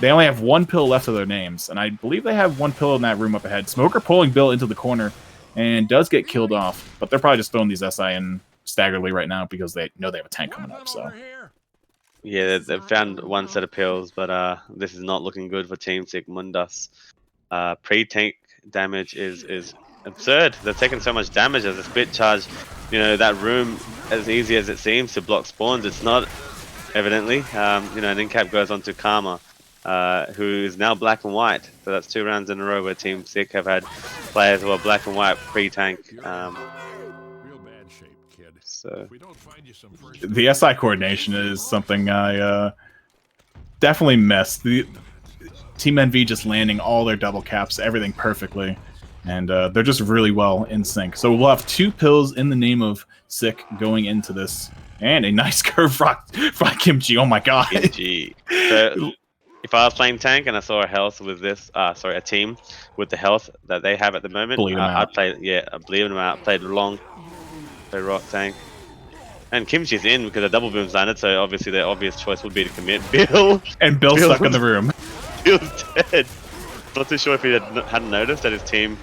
they only have 1 pill left of their names, and I believe they have 1 pill in that room up ahead. Smoker pulling Bill into the corner, and does get killed off, but they're probably just throwing these SI in staggeredly right now because they know they have a tank coming up. So yeah, they've found 1 set of pills, but this is not looking good for Team SIC Mundus. Pre-tank damage is absurd. They're taking so much damage as a spit charge. You know, that room, as easy as it seems to block spawns, it's not, evidently. You know, an in-cap goes on to Karma, who is now black and white. So that's 2 rounds in a row where Team SIC have had players who are black and white pre-tank. So the SI coordination is something I definitely missed. The Team EnVy just landing all their double caps, everything perfectly, and they're just really well in sync. So we'll have 2 pills in the name of SIC going into this, and a nice curve from Kimchi. Oh my god! Kimchi. So, if I was playing tank and I saw a health with this, a team with the health that they have at the moment, I'd play. Yeah, I believe them out. Played long, play rock tank. And Kimchi's in because the double boom's landed, so obviously their obvious choice would be to commit. Bill's stuck in the room. Bill's dead. Not too sure if he hadn't noticed that his team.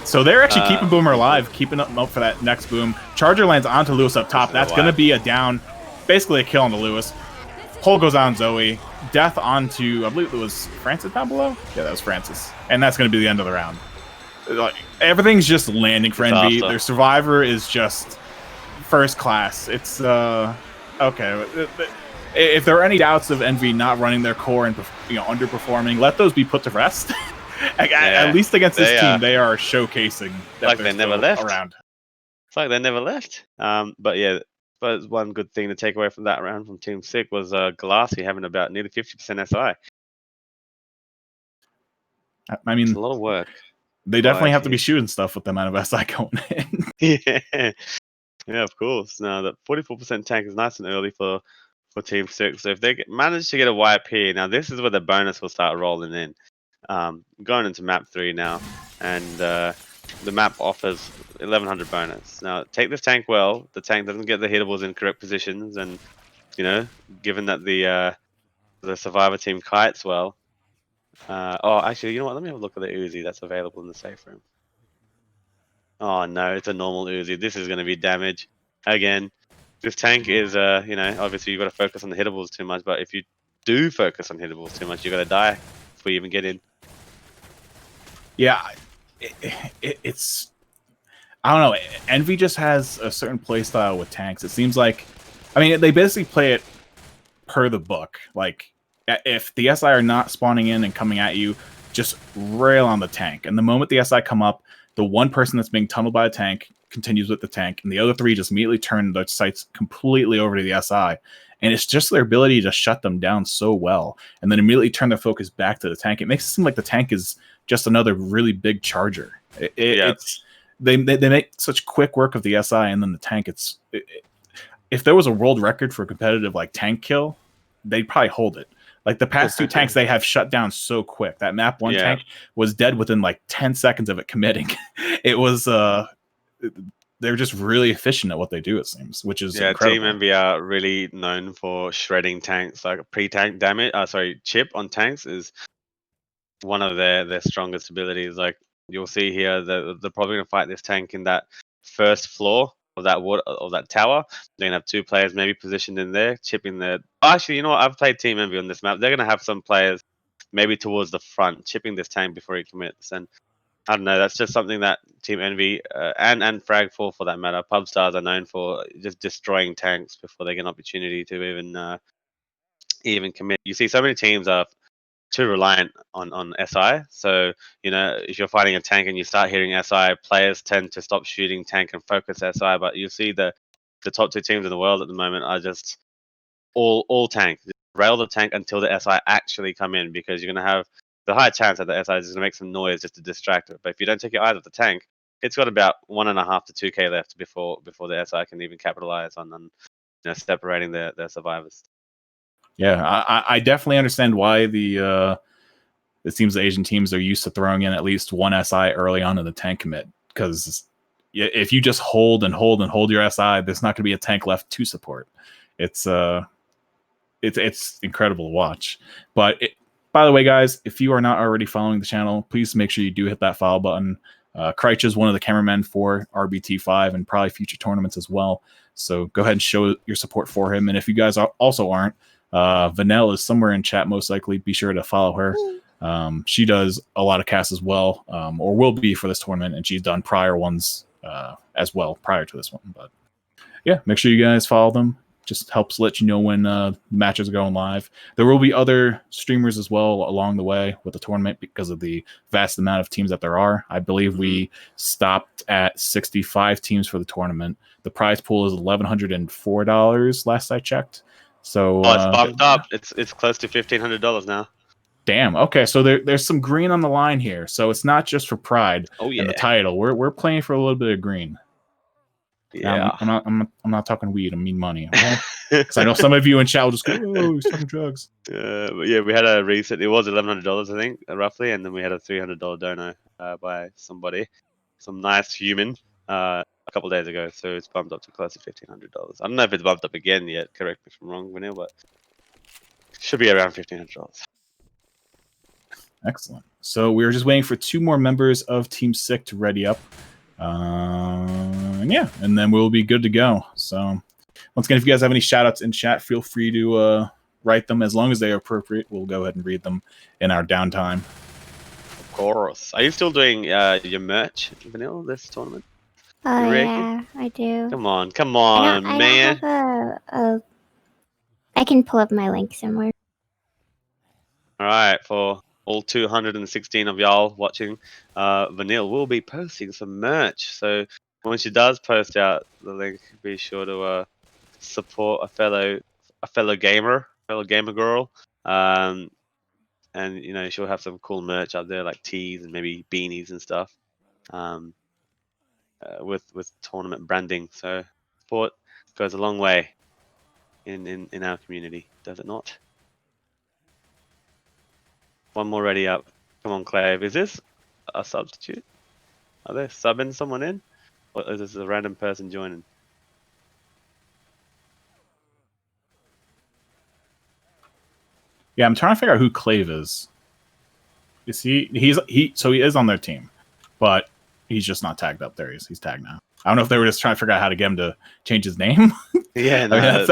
So they're actually keeping Boomer alive, keeping up for that next boom. Charger lands onto Lewis up top. That's going to be a down, basically a kill on the Lewis. Pull goes on Zoe. Death onto, I believe it was Francis down below? Yeah, that was Francis. And that's going to be the end of the round. Like, everything's just landing for EnVy. Their survivor is just first class. It's okay. If there are any doubts of EnVy not running their core and underperforming, let those be put to rest. At least against this team, they are showcasing that like they never left around. It's like they never left. But yeah, but one good thing to take away from that round from Team SIC was Glassy having about nearly 50% SI. I mean, It's a lot of work. they definitely have to be teams. shooting stuff with the amount of SI going in. Yeah, yeah, of course. Now that 44% tank is nice and early for Team 6. So if they manage to get a YP, now this is where the bonus will start rolling in. Going into map 3 now, and the map offers 1100 bonus. Now take this tank well. The tank doesn't get the hittables in correct positions, and given that the survivor team kites well. Oh, actually, you know what? Let me have a look at the Uzi that's available in the safe room. Oh no, it's a normal Uzi. This is going to be damage again. This tank is, obviously you've got to focus on the hittables too much, but if you do focus on hittables too much, you're going to die before you even get in. Yeah, it's... I don't know. EnVy just has a certain play style with tanks. It seems like... I mean, they basically play it per the book. Like, if the SI are not spawning in and coming at you, just rail on the tank. And the moment the SI come up, the one person that's being tunneled by a tank continues with the tank, and the other three just immediately turn their sights completely over to the SI. And it's just their ability to shut them down so well, and then immediately turn their focus back to the tank. It makes it seem like the tank is just another really big charger. It's they make such quick work of the SI, and then the tank. If there was a world record for competitive like tank kill, they'd probably hold it. Like the past 2 tanks they have shut down so quick. That map 1 tank was dead within like 10 seconds of it committing. It was they're just really efficient at what they do, it seems, which is incredible. Team EnVy are really known for shredding tanks. Like pre-tank damage, chip on tanks is one of their strongest abilities. Like you'll see here, they're probably gonna fight this tank in that first floor of that tower. They're gonna have 2 players maybe positioned in there, chipping the. Actually, you know what? I've played Team EnVy on this map. They're gonna have some players maybe towards the front, chipping this tank before he commits. And I don't know. That's just something that Team EnVy and Frag4 for that matter, pub stars are known for, just destroying tanks before they get an opportunity to even commit. You see, so many teams are too reliant on SI. So if you're fighting a tank and you start hearing SI, players tend to stop shooting tank and focus SI. But you see the top 2 teams in the world at the moment are just all tank. Just rail the tank until the SI actually come in, because you're going to have the high chance that the SI is going to make some noise just to distract it. But if you don't take your eyes off the tank, it's got about 1.5 to 2K left before the SI can even capitalize on separating their survivors. Yeah, I definitely understand why it seems the Asian teams are used to throwing in at least 1 SI early on in the tank commit, because if you just hold and hold and hold your SI, there's not going to be a tank left to support. It's incredible to watch. But by the way, guys, if you are not already following the channel, please make sure you do hit that follow button. Kreitch is one of the cameramen for RBT5 and probably future tournaments as well. So go ahead and show your support for him. And if you guys also aren't, Vanel is somewhere in chat, most likely. Be sure to follow her. She does a lot of casts as well, or will be for this tournament, and she's done prior ones as well prior to this one. But yeah, make sure you guys follow them. Just helps let you know when matches are going live. There will be other streamers as well along the way with the tournament because of the vast amount of teams that there are. I believe we stopped at 65 teams for the tournament. The prize pool is $1,104 last I checked. So it's bumped up. It's close to $1,500 now. Damn. Okay, so there's some green on the line here. So it's not just for pride and the title. We're playing for a little bit of green. Yeah, now, I'm not talking weed. I mean money. Okay, because I know some of you in chat will just go, "Oh, he's talking drugs." But yeah, we had a recent. It was $1,100, I think, roughly, and then we had a $300 dono by somebody, some nice human, a couple of days ago. So it's bumped up to close to $1,500. I don't know if it's bumped up again yet. Correct me if I'm wrong, Vanille, but it should be around $1,500. Excellent. So we're just waiting for 2 more members of Team SIC to ready up. Yeah, and then we'll be good to go. So once again, if you guys have any shout outs in chat, feel free to write them. As long as they are appropriate, we'll go ahead and read them in our downtime. Of course. Are you still doing your merch, Vanille, this tournament? Oh yeah, I do. Come on, man. I can pull up my link somewhere. All right, for all 216 of y'all watching, Vanille will be posting some merch. So when she does post out the link, be sure to support a fellow gamer girl. and you know she'll have some cool merch up there like tees and maybe beanies and stuff, with tournament branding. So sport goes a long way in our community, does it not? One more ready up. Come on, Clave. Is this a substitute? Are they subbing someone in, or is this a random person joining? Yeah, I'm trying to figure out who Clave is. Is he so he is on their team, but he's just not tagged up there. He's tagged now. I don't know if they were just trying to figure out how to get him to change his name. Yeah, no, I mean,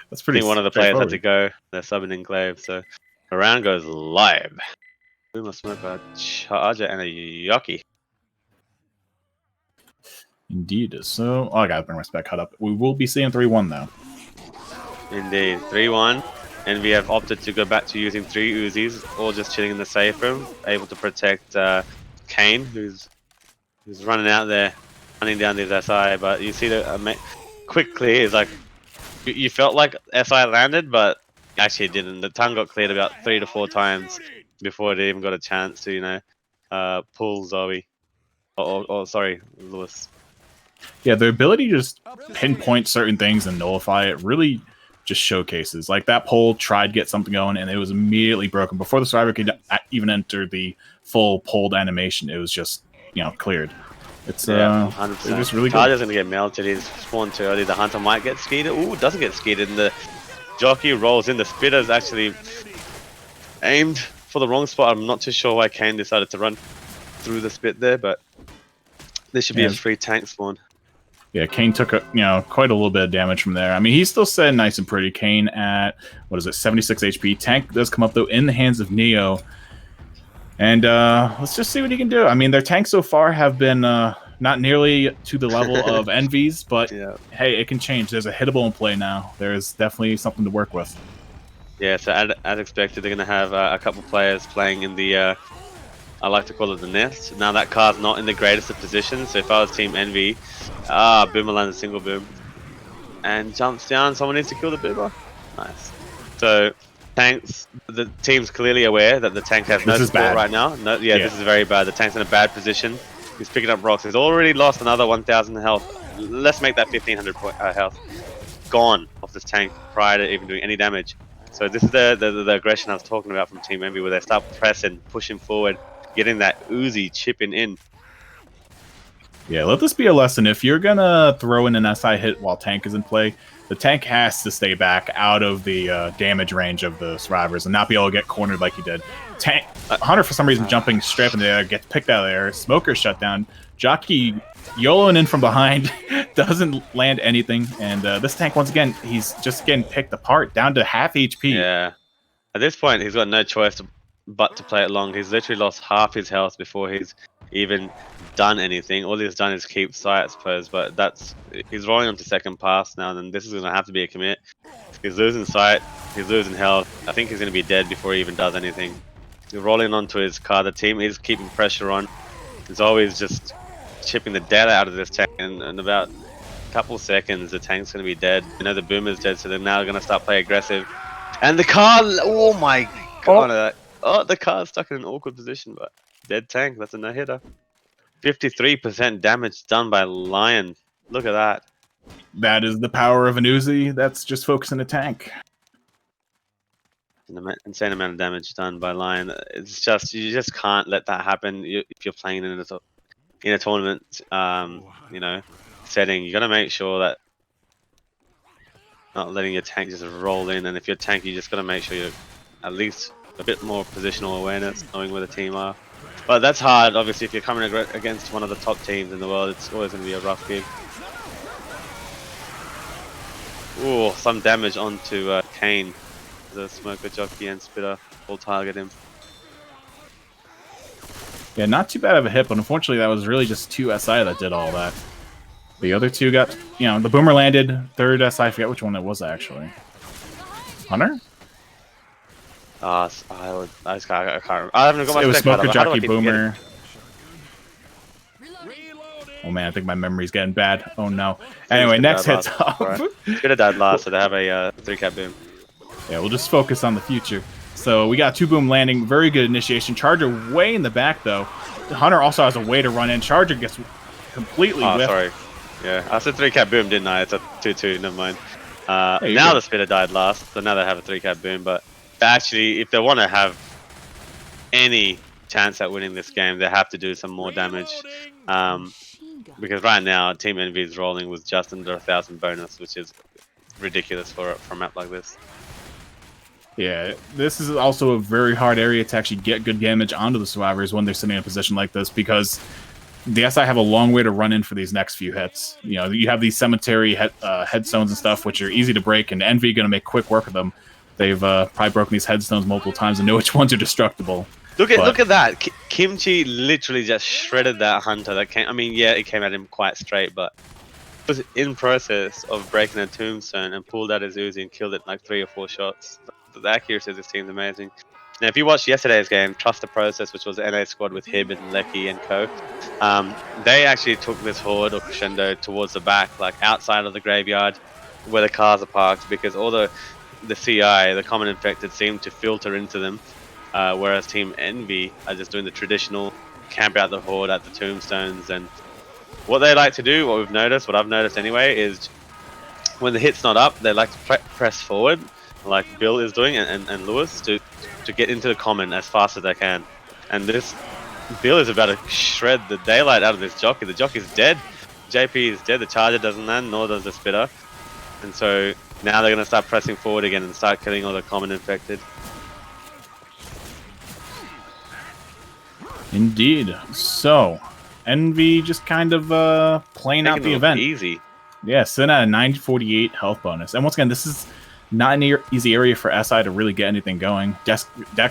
that's pretty. I think one of the players had to go. They're subbing in Clave, so the round goes live. Boomer, Smoker, Charger, and a Yoki. Indeed. So, I gotta bring my spec cut up. We will be seeing 3-1 though. Indeed, 3-1. EnVy have opted to go back to using 3 Uzis, all just chilling in the safe room, able to protect Kane, who's running out there, running down this SI. But you see the quickly is like you felt like SI landed, but actually it didn't. The tongue got cleared about 3 to 4 times before it even got a chance to, you know, pull Zoe. Or sorry, Lewis. Yeah, the ability to just pinpoint certain things and nullify it really just showcases. Like that pole tried to get something going and it was immediately broken before the survivor could even enter the full pulled animation. It was just, you know, cleared. It's 100%. Just really good. Charger's gonna get melted. He's spawned too early. The hunter might get skeeted. Ooh, doesn't get skeeted. And the jockey rolls in. The spitter's actually aimed for the wrong spot. I'm not too sure why Kane decided to run through the spit there, but this should be a free tank spawn. Yeah, Kane took quite a little bit of damage from there. I mean, he's still set nice and pretty. Kane at, what is it, 76 HP. Tank does come up, though, in the hands of Neo. And let's just see what he can do. I mean, their tanks so far have been not nearly to the level of EnVy's, but hey, it can change. There's a hittable in play now. There's definitely something to work with. Yeah, so as expected, they're going to have a couple players playing in the, I like to call it the nest. Now that car's not in the greatest of positions, so if I was Team EnVy, Boomer lands a single boom. And jumps down, someone needs to kill the Boomer. Nice. So, tanks, the team's clearly aware that the tank has no support right now. No, yeah, this is very bad. The tank's in a bad position. He's picking up rocks. He's already lost another 1,000 health. Let's make that 1,500 health gone off this tank prior to even doing any damage. So this is the aggression I was talking about from Team EnVy, where they start pressing, pushing forward, getting that Uzi chipping in. Yeah, let this be a lesson. If you're gonna throw in an SI hit while tank is in play, the tank has to stay back out of the damage range of the survivors and not be able to get cornered like he did. Tank Hunter, for some reason, jumping straight up in the air, gets picked out of there. Smoker shut down. Jockey YOLOing in from behind, doesn't land anything. And this tank, once again, he's just getting picked apart, down to half HP. Yeah. At this point, he's got no choice but to play it long. He's literally lost half his health before he's even done anything. All he's done is keep sight, I suppose, but he's rolling on to second pass now, and this is going to have to be a commit. He's losing sight, he's losing health. I think he's going to be dead before he even does anything. He's rolling onto his car. The team is keeping pressure on. He's always just chipping the data out of this tank, and in about a couple seconds, the tank's going to be dead. You know, the Boomer's dead, so they're now going to start playing aggressive. And the car, oh my god, the car's stuck in an awkward position, but dead tank, that's a no-hitter. 53% damage done by Lion. Look at that. That is the power of an Uzi that's just focusing a tank. An insane amount of damage done by Lion. It's just, you just can't let that happen if you're playing in a tournament, you know, setting. You got to make sure that not letting your tank just roll in, and if you're tank, you just got to make sure you're at least a bit more positional awareness, knowing where the team are. But that's hard, obviously, if you're coming against one of the top teams in the world. It's always going to be a rough gig. Ooh, some damage onto Kane. The Smoker, Jockey, and Spitter will target him. Yeah, not too bad of a hit, but unfortunately that was really just 2 SI that did all that. The other 2 got, you know, the Boomer landed, 3rd SI, I forget which one it was actually. Hunter? I can't remember. I haven't got my It was spec Smoker, cut up. Jockey, Boomer. Oh man, I think my memory's getting bad. Oh no. Anyway, next hits up. Right. Could have died last, so they have a 3-cap boom. Yeah, we'll just focus on the future. So we got 2-boom landing. Very good initiation. Charger way in the back, though. Hunter also has a way to run in. Charger gets completely whiffed. Sorry. Yeah, I said 3-cap boom, didn't I? It's a 2-2, never mind. Hey, now the spitter died last, so now they have a 3-cap boom. But actually, if they want to have any chance at winning this game, they have to do some more damage. Because right now, Team EnVy's rolling with just under 1,000 bonus, which is ridiculous for a map like this. Yeah, this is also a very hard area to actually get good damage onto the survivors when they're sitting in a position like this, because the SI have a long way to run in for these next few hits. You know, you have these cemetery headstones and stuff, which are easy to break, and EnVy going to make quick work of them. They've probably broken these headstones multiple times and know which ones are destructible. Look at that! Kimchi literally just shredded that hunter. That came. I mean, yeah, it came at him quite straight, but it was in process of breaking a tombstone and pulled out his Uzi and killed it in like 3 or 4 shots. The accuracy of this team is amazing. Now, if you watched yesterday's game, Trust the Process, which was the NA squad with Hib and Lecky and co, they actually took this horde or crescendo towards the back, like outside of the graveyard where the cars are parked, because all the CI, the common infected, seemed to filter into them, whereas Team EnVy are just doing the traditional camp out the horde at the tombstones. And what they like to do, what I've noticed anyway, is when the hit's not up, they like to press forward, like Bill is doing, and Lewis, to get into the common as fast as they can. And this Bill is about to shred the daylight out of this jockey. The jockey's dead. JP is dead. The charger doesn't land, nor does the spitter. And so now they're going to start pressing forward again and start killing all the common infected. Indeed. So, EnVy just kind of playing out the event. Easy. Yeah, sitting at a 948 health bonus. And once again, this is not an easy area for SI to really get anything going. Deck's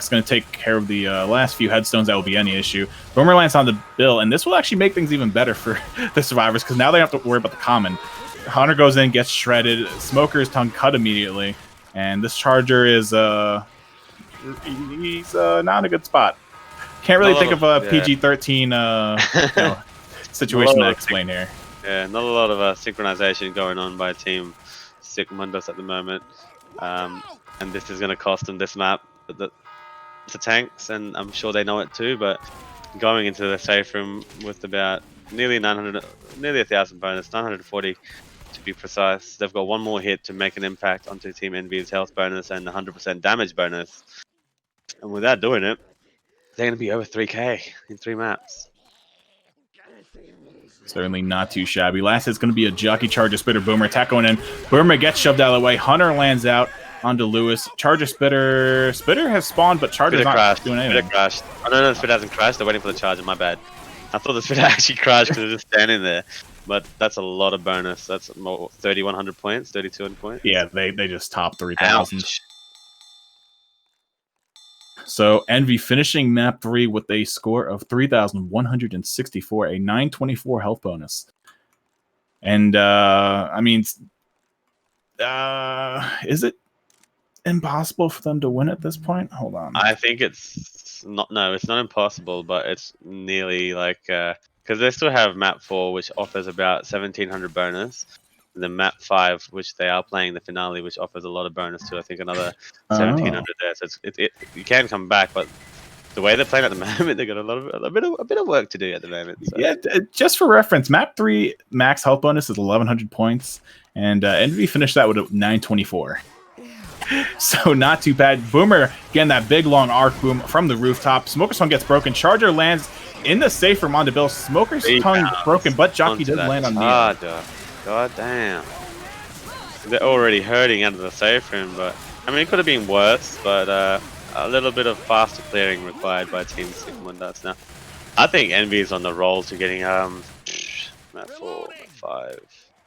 going to take care of the last few headstones. That will be any issue. Boomer lands on the Bill, and this will actually make things even better for the survivors, because now they don't have to worry about the common. Hunter goes in, gets shredded. Smoker's tongue cut immediately, and this Charger is he's not in a good spot. Can't really think of a PG-13 situation to explain here. Yeah, not a lot of synchronization going on by Team SIC MUNDUS at the moment. And this is going to cost them this map. The tanks, and I'm sure they know it too, but going into the safe room with about nearly 1,000 bonus, 940 to be precise. They've got one more hit to make an impact onto Team EnVy's health bonus and 100% damage bonus. And without doing it, they're going to be over 3k in 3 maps. Certainly not too shabby. Last hit's going to be a jockey, Charger, Spitter, Boomer. Attack going in. Boomer gets shoved out of the way. Hunter lands out onto Lewis. Charger, Spitter. Spitter has spawned, but Charger's not doing anything. Spitter crashed. Oh, no, Spitter hasn't crashed. They're waiting for the Charger. My bad. I thought the Spitter actually crashed because it was just standing there. But that's a lot of bonus. That's 3,100 points, 3,200 points. Yeah, they just topped 3,000. So EnVy finishing map 3 with a score of 3,164, a 924 health bonus. And I mean, is it impossible for them to win at this point? Hold on. I think it's not. No, it's not impossible, but it's nearly like because they still have map 4, which offers about 1,700 bonus. The map 5, which they are playing the finale, which offers a lot of bonus to, I think, another 1,700 there. So you can come back, but the way they're playing at the moment, they've got a bit of work to do at the moment. So. Yeah, just for reference, map 3 max health bonus is 1,100 points, and EnVy finished that with a 924. So not too bad. Boomer getting that big long arc boom from the rooftop. Smoker's tongue gets broken. Charger lands in the safe from on the Bill. Smoker's tongue broken, but jockey does land on me. God damn. They're already hurting out of the safe room, but I mean, it could have been worse, but a little bit of faster clearing required by Team SIC MUNDUS. Now, I think EnVy is on the roll to getting map 4, map 5. I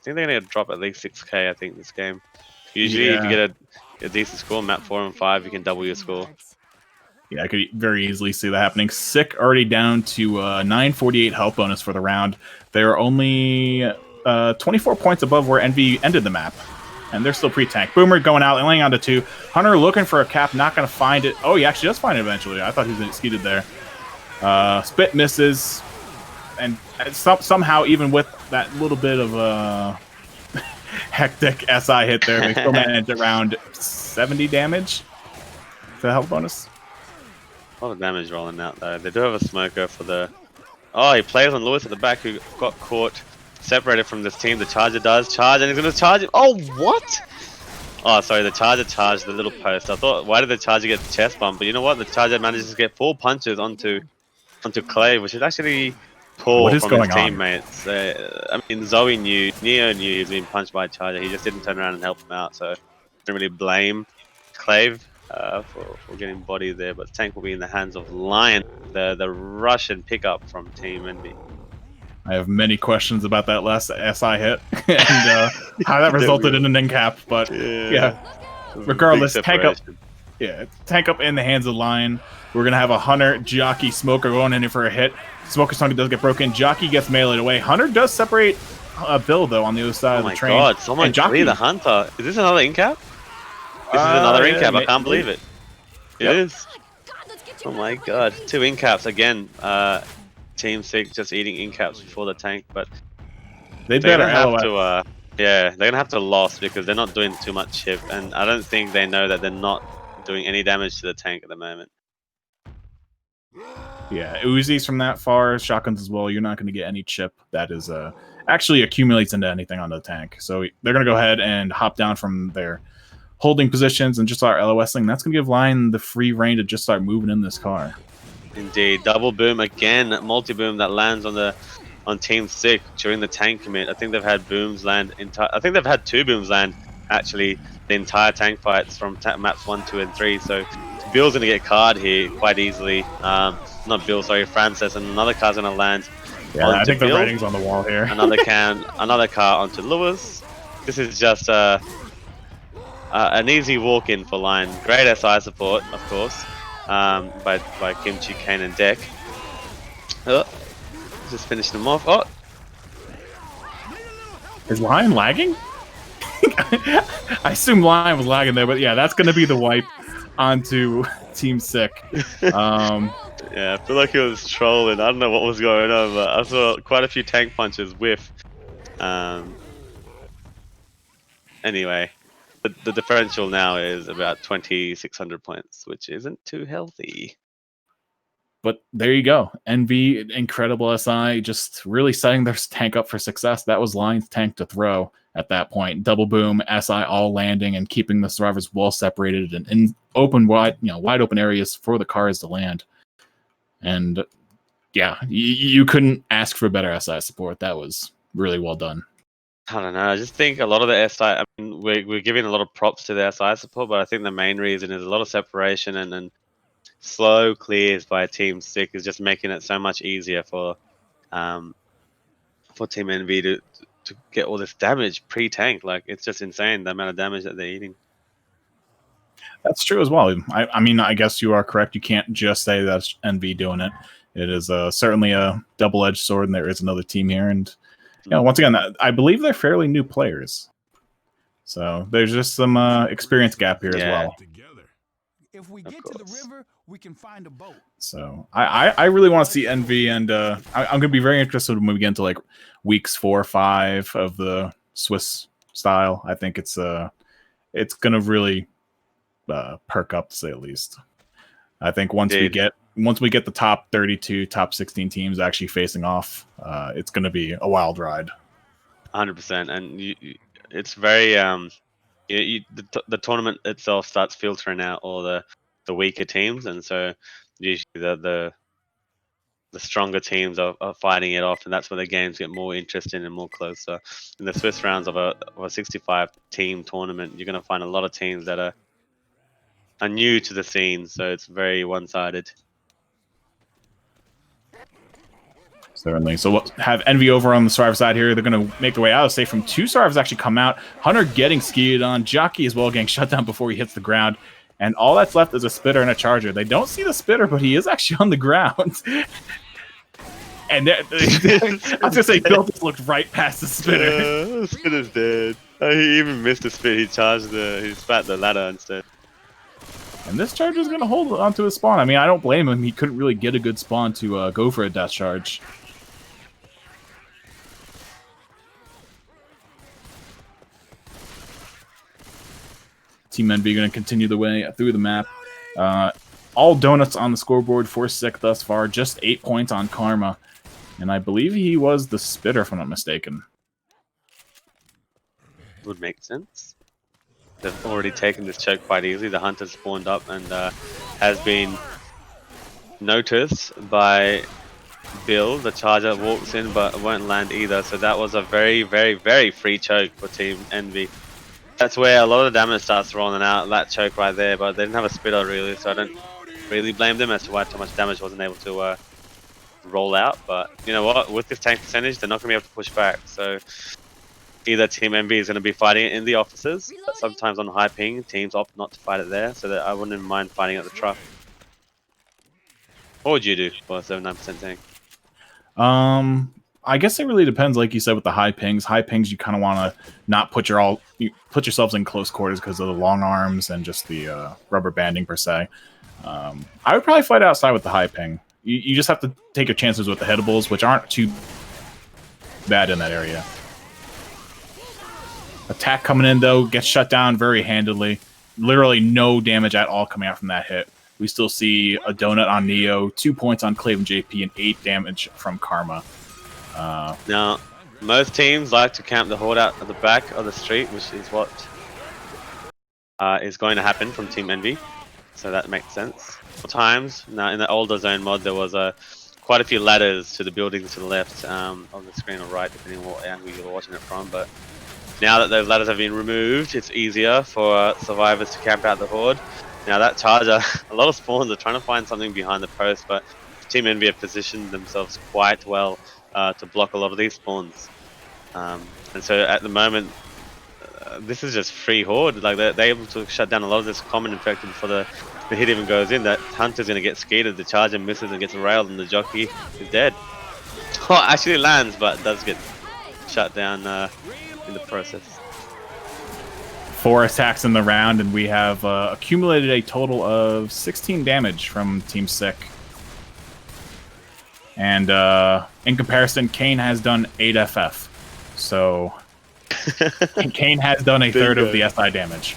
think they're going to drop at least 6k, I think, this game. Usually, if you get a decent score, map 4 and 5, you can double your score. Yeah, I could very easily see that happening. SIC already down to 948 health bonus for the round. They're only 24 points above where EnVy ended the map, and they're still pre-tank. Boomer going out and laying onto 2. Hunter looking for a cap, not going to find it. Oh, he actually does find it eventually. I thought he was skeeted there. Spit misses, and somehow, even with that little bit of hectic SI hit there, they still managed around 70 damage. the health bonus. A lot of damage rolling out though. They do have a smoker for the... Oh, he plays on Lewis at the back who got caught, separated from this team. The Charger does charge and he's going to charge him. Oh, what? Oh, sorry, the Charger charged the little post. I thought, why did the Charger get the chest bump? But you know what? The Charger manages to get 4 punches onto Clay, which is actually poor from his teammates. I mean, Zoe knew, Neo knew he was being punched by a Charger. He just didn't turn around and help him out. So, didn't really blame Clave for getting bodied there. But the tank will be in the hands of Lion, the Russian pickup from Team EnVy. I have many questions about that last SI hit and how that resulted in an end cap. But yeah, regardless, tank up in the hands of Lion. We're gonna have a Hunter, Jockey, Smoker going in here for a hit. Smoker's Sonic does get broken. Jockey gets meleeed away. Hunter does separate Bill though on the other side of the train. Oh my god! Someone clear the Hunter. Is this another in cap? This is another in cap. I can't believe it. It is. Oh my god! 2 in caps again. Team SIC just eating in caps before the tank, but they're gonna have to. Yeah, they're gonna have to loss because they're not doing too much chip, and I don't think they know that they're not doing any damage to the tank at the moment. Yeah, Uzis from that far, shotguns as well. You're not going to get any chip that is actually accumulates into anything on the tank. So they're going to go ahead and hop down from their holding positions and just start LOSing. That's going to give Lion the free reign to just start moving in this car. Indeed, double boom again, multi boom that lands on Team SIC during the tank commit. I think they've had booms land. I think they've had 2 booms land actually the entire tank fights from maps 1, 2, and 3. So Bill's gonna get card here quite easily. Not Bill, sorry, Francis, and another car's gonna land. Yeah, I think Bill. The rating's on the wall here. another car onto Lewis. This is just an easy walk-in for Lion. Great SI support, of course. By Kimchi, Kane, and Deck. Just finished them off. Oh, is Lion lagging? I assume Lion was lagging there, but yeah, that's going to be the wipe onto Team SIC. Yeah, I feel like it was trolling. I don't know what was going on, but I saw quite a few tank punches whiff. Anyway, the differential now is about 2,600 points, which isn't too healthy. But there you go. EnVy, incredible SI, just really setting their tank up for success. That was Lion's tank to throw at that point. Double boom, SI all landing and keeping the survivors well separated and in open, wide open areas for the cars to land. And yeah, you couldn't ask for better SI support. That was really well done. I don't know. I just think a lot of the SI, I mean, we're giving a lot of props to the SI support, but I think the main reason is a lot of separation and slow clears by Team SIC is just making it so much easier for Team EnVy to get all this damage pre-tank. Like, it's just insane the amount of damage that they're eating. That's true as well. I mean, I guess you are correct. You can't just say that's EnVy doing it. It is certainly a double-edged sword, and there is another team here. And once again, I believe they're fairly new players. So there's just some experience gap here as well. If we get to the river, we can find a boat. So I really want to see EnVy, and I'm going to be very interested when we get into like weeks 4 or 5 of the Swiss style. I think it's going to really perk up, to say the least. I think once we get the top 32, top 16 teams actually facing off, it's going to be a wild ride. 100%, and it's very the tournament itself starts filtering out all the weaker teams, and so usually the stronger teams are fighting it off, and that's where the games get more interesting and more closer. In the Swiss rounds of a 65 team tournament, you're going to find a lot of teams that are new to the scene, so it's very one-sided. Certainly. So we'll have EnVy over on the Survivor side here. They're going to make their way out. Safe from 2 Survivors actually come out. Hunter getting skied on. Jockey as well getting shut down before he hits the ground. And all that's left is a Spitter and a Charger. They don't see the Spitter, but he is actually on the ground. And I was going to say, Bill just looked right past the Spitter. The Spitter's dead. He even missed the Spit. He charged he spat the ladder instead. And this Charger's going to hold onto his spawn. I mean, I don't blame him. He couldn't really get a good spawn to go for a death charge. Team EnVy going to continue the way through the map. All donuts on the scoreboard for SIC thus far. Just 8 points on Karma. And I believe he was the spitter, if I'm not mistaken. Would make sense. They've already taken this choke quite easily. The hunter spawned up and has been noticed by Bill. The charger walks in but won't land either. So that was a very, very, very free choke for Team EnVy. That's where a lot of the damage starts rolling out, that choke right there. But they didn't have a spitter really, so I don't really blame them as to why too much damage wasn't able to roll out. But you know what? With this tank percentage, they're not going to be able to push back. So either Team EnVy is going to be fighting it in the offices, but sometimes on high ping, teams opt not to fight it there, so that I wouldn't mind fighting at the truck. What would you do for a 79% tank? I guess it really depends, like you said, with the high pings. High pings, you kind of want to not put put yourselves in close quarters because of the long arms and just the rubber banding per se. I would probably fight outside with the high ping. You just have to take your chances with the hittables, which aren't too bad in that area. Attack coming in, though, gets shut down very handily. Literally no damage at all coming out from that hit. We still see a donut on Neo, 2 points on Clave and JP, and 8 damage from Karma. Now, most teams like to camp the horde out at the back of the street, which is what is going to happen from Team EnVy. So that makes sense. Times now in the older zone mod, there was quite a few ladders to the buildings to the left of the screen or right, depending on what angle you're watching it from. But now that those ladders have been removed, it's easier for survivors to camp out the horde. Now that charger, a lot of spawns are trying to find something behind the post, but Team EnVy have positioned themselves quite well to block a lot of these spawns. And so at the moment, this is just free horde. Like they're able to shut down a lot of this common infected before the hit even goes in. That hunter's going to get skeeted, the charger misses and gets railed, and the jockey is dead. Oh, actually lands, but does get shut down in the process. 4 attacks in the round, and we have accumulated a total of 16 damage from Team SIC. And in comparison, Kane has done 8 FF. So Kane has done a third of the SI damage.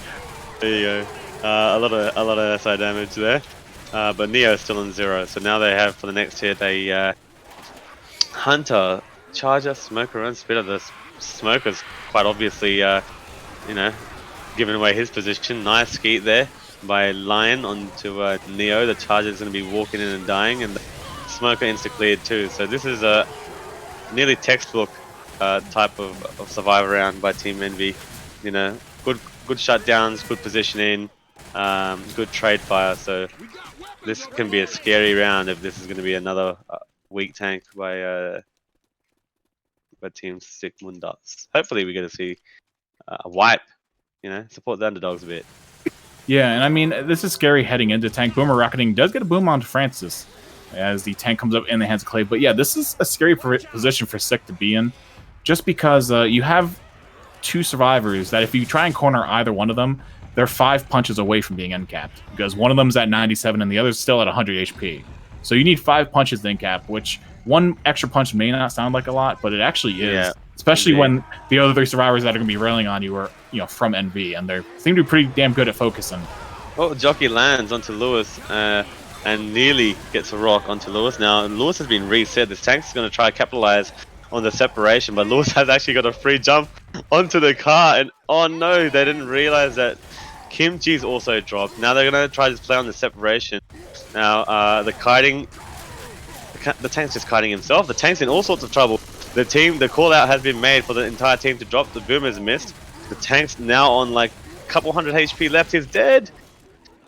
There you go. A lot of SI damage there. But Neo is still on 0. So now they have for the next hit a hunter, charger, smoker, and spitter. The smoker's quite obviously, you know, giving away his position. Nice skeet there by Lion onto Neo. The charger is going to be walking in and dying, and the smoker insta-cleared too. So this is a nearly textbook type of survivor round by Team EnVy. You know, good shutdowns, good positioning, good trade fire. So this can be a scary round if this is going to be another weak tank by Team SIC MUNDUS. Hopefully we get to see a wipe. You know, support the underdogs a bit. Yeah, and I mean, this is scary heading into tank. Boomer Rocketing does get a boom onto Francis as the tank comes up in the hands of Clay. But yeah, this is a scary position for SIC to be in, just because you have 2 survivors that if you try and corner either one of them, they're 5 punches away from being end-capped, because one of them's at 97 and the other's still at 100 HP. So you need 5 punches to end-cap, which one extra punch may not sound like a lot, but it actually is. Yeah, especially when the other 3 survivors that are going to be railing on you are, you know, from EnVy, and they seem to be pretty damn good at focusing. Oh, jockey lands onto Lewis and nearly gets a rock onto Lewis. Now Lewis has been reset. This tank's going to try to capitalize on the separation, but Lewis has actually got a free jump onto the car, and oh no, they didn't realize that Kimchi's also dropped. Now they're going to try to play on the separation. Now the tank's just kiting himself. The tank's in all sorts of trouble. The call out has been made for the entire team to drop. The boomer's missed. The tank's now on like a couple hundred HP left. He's dead.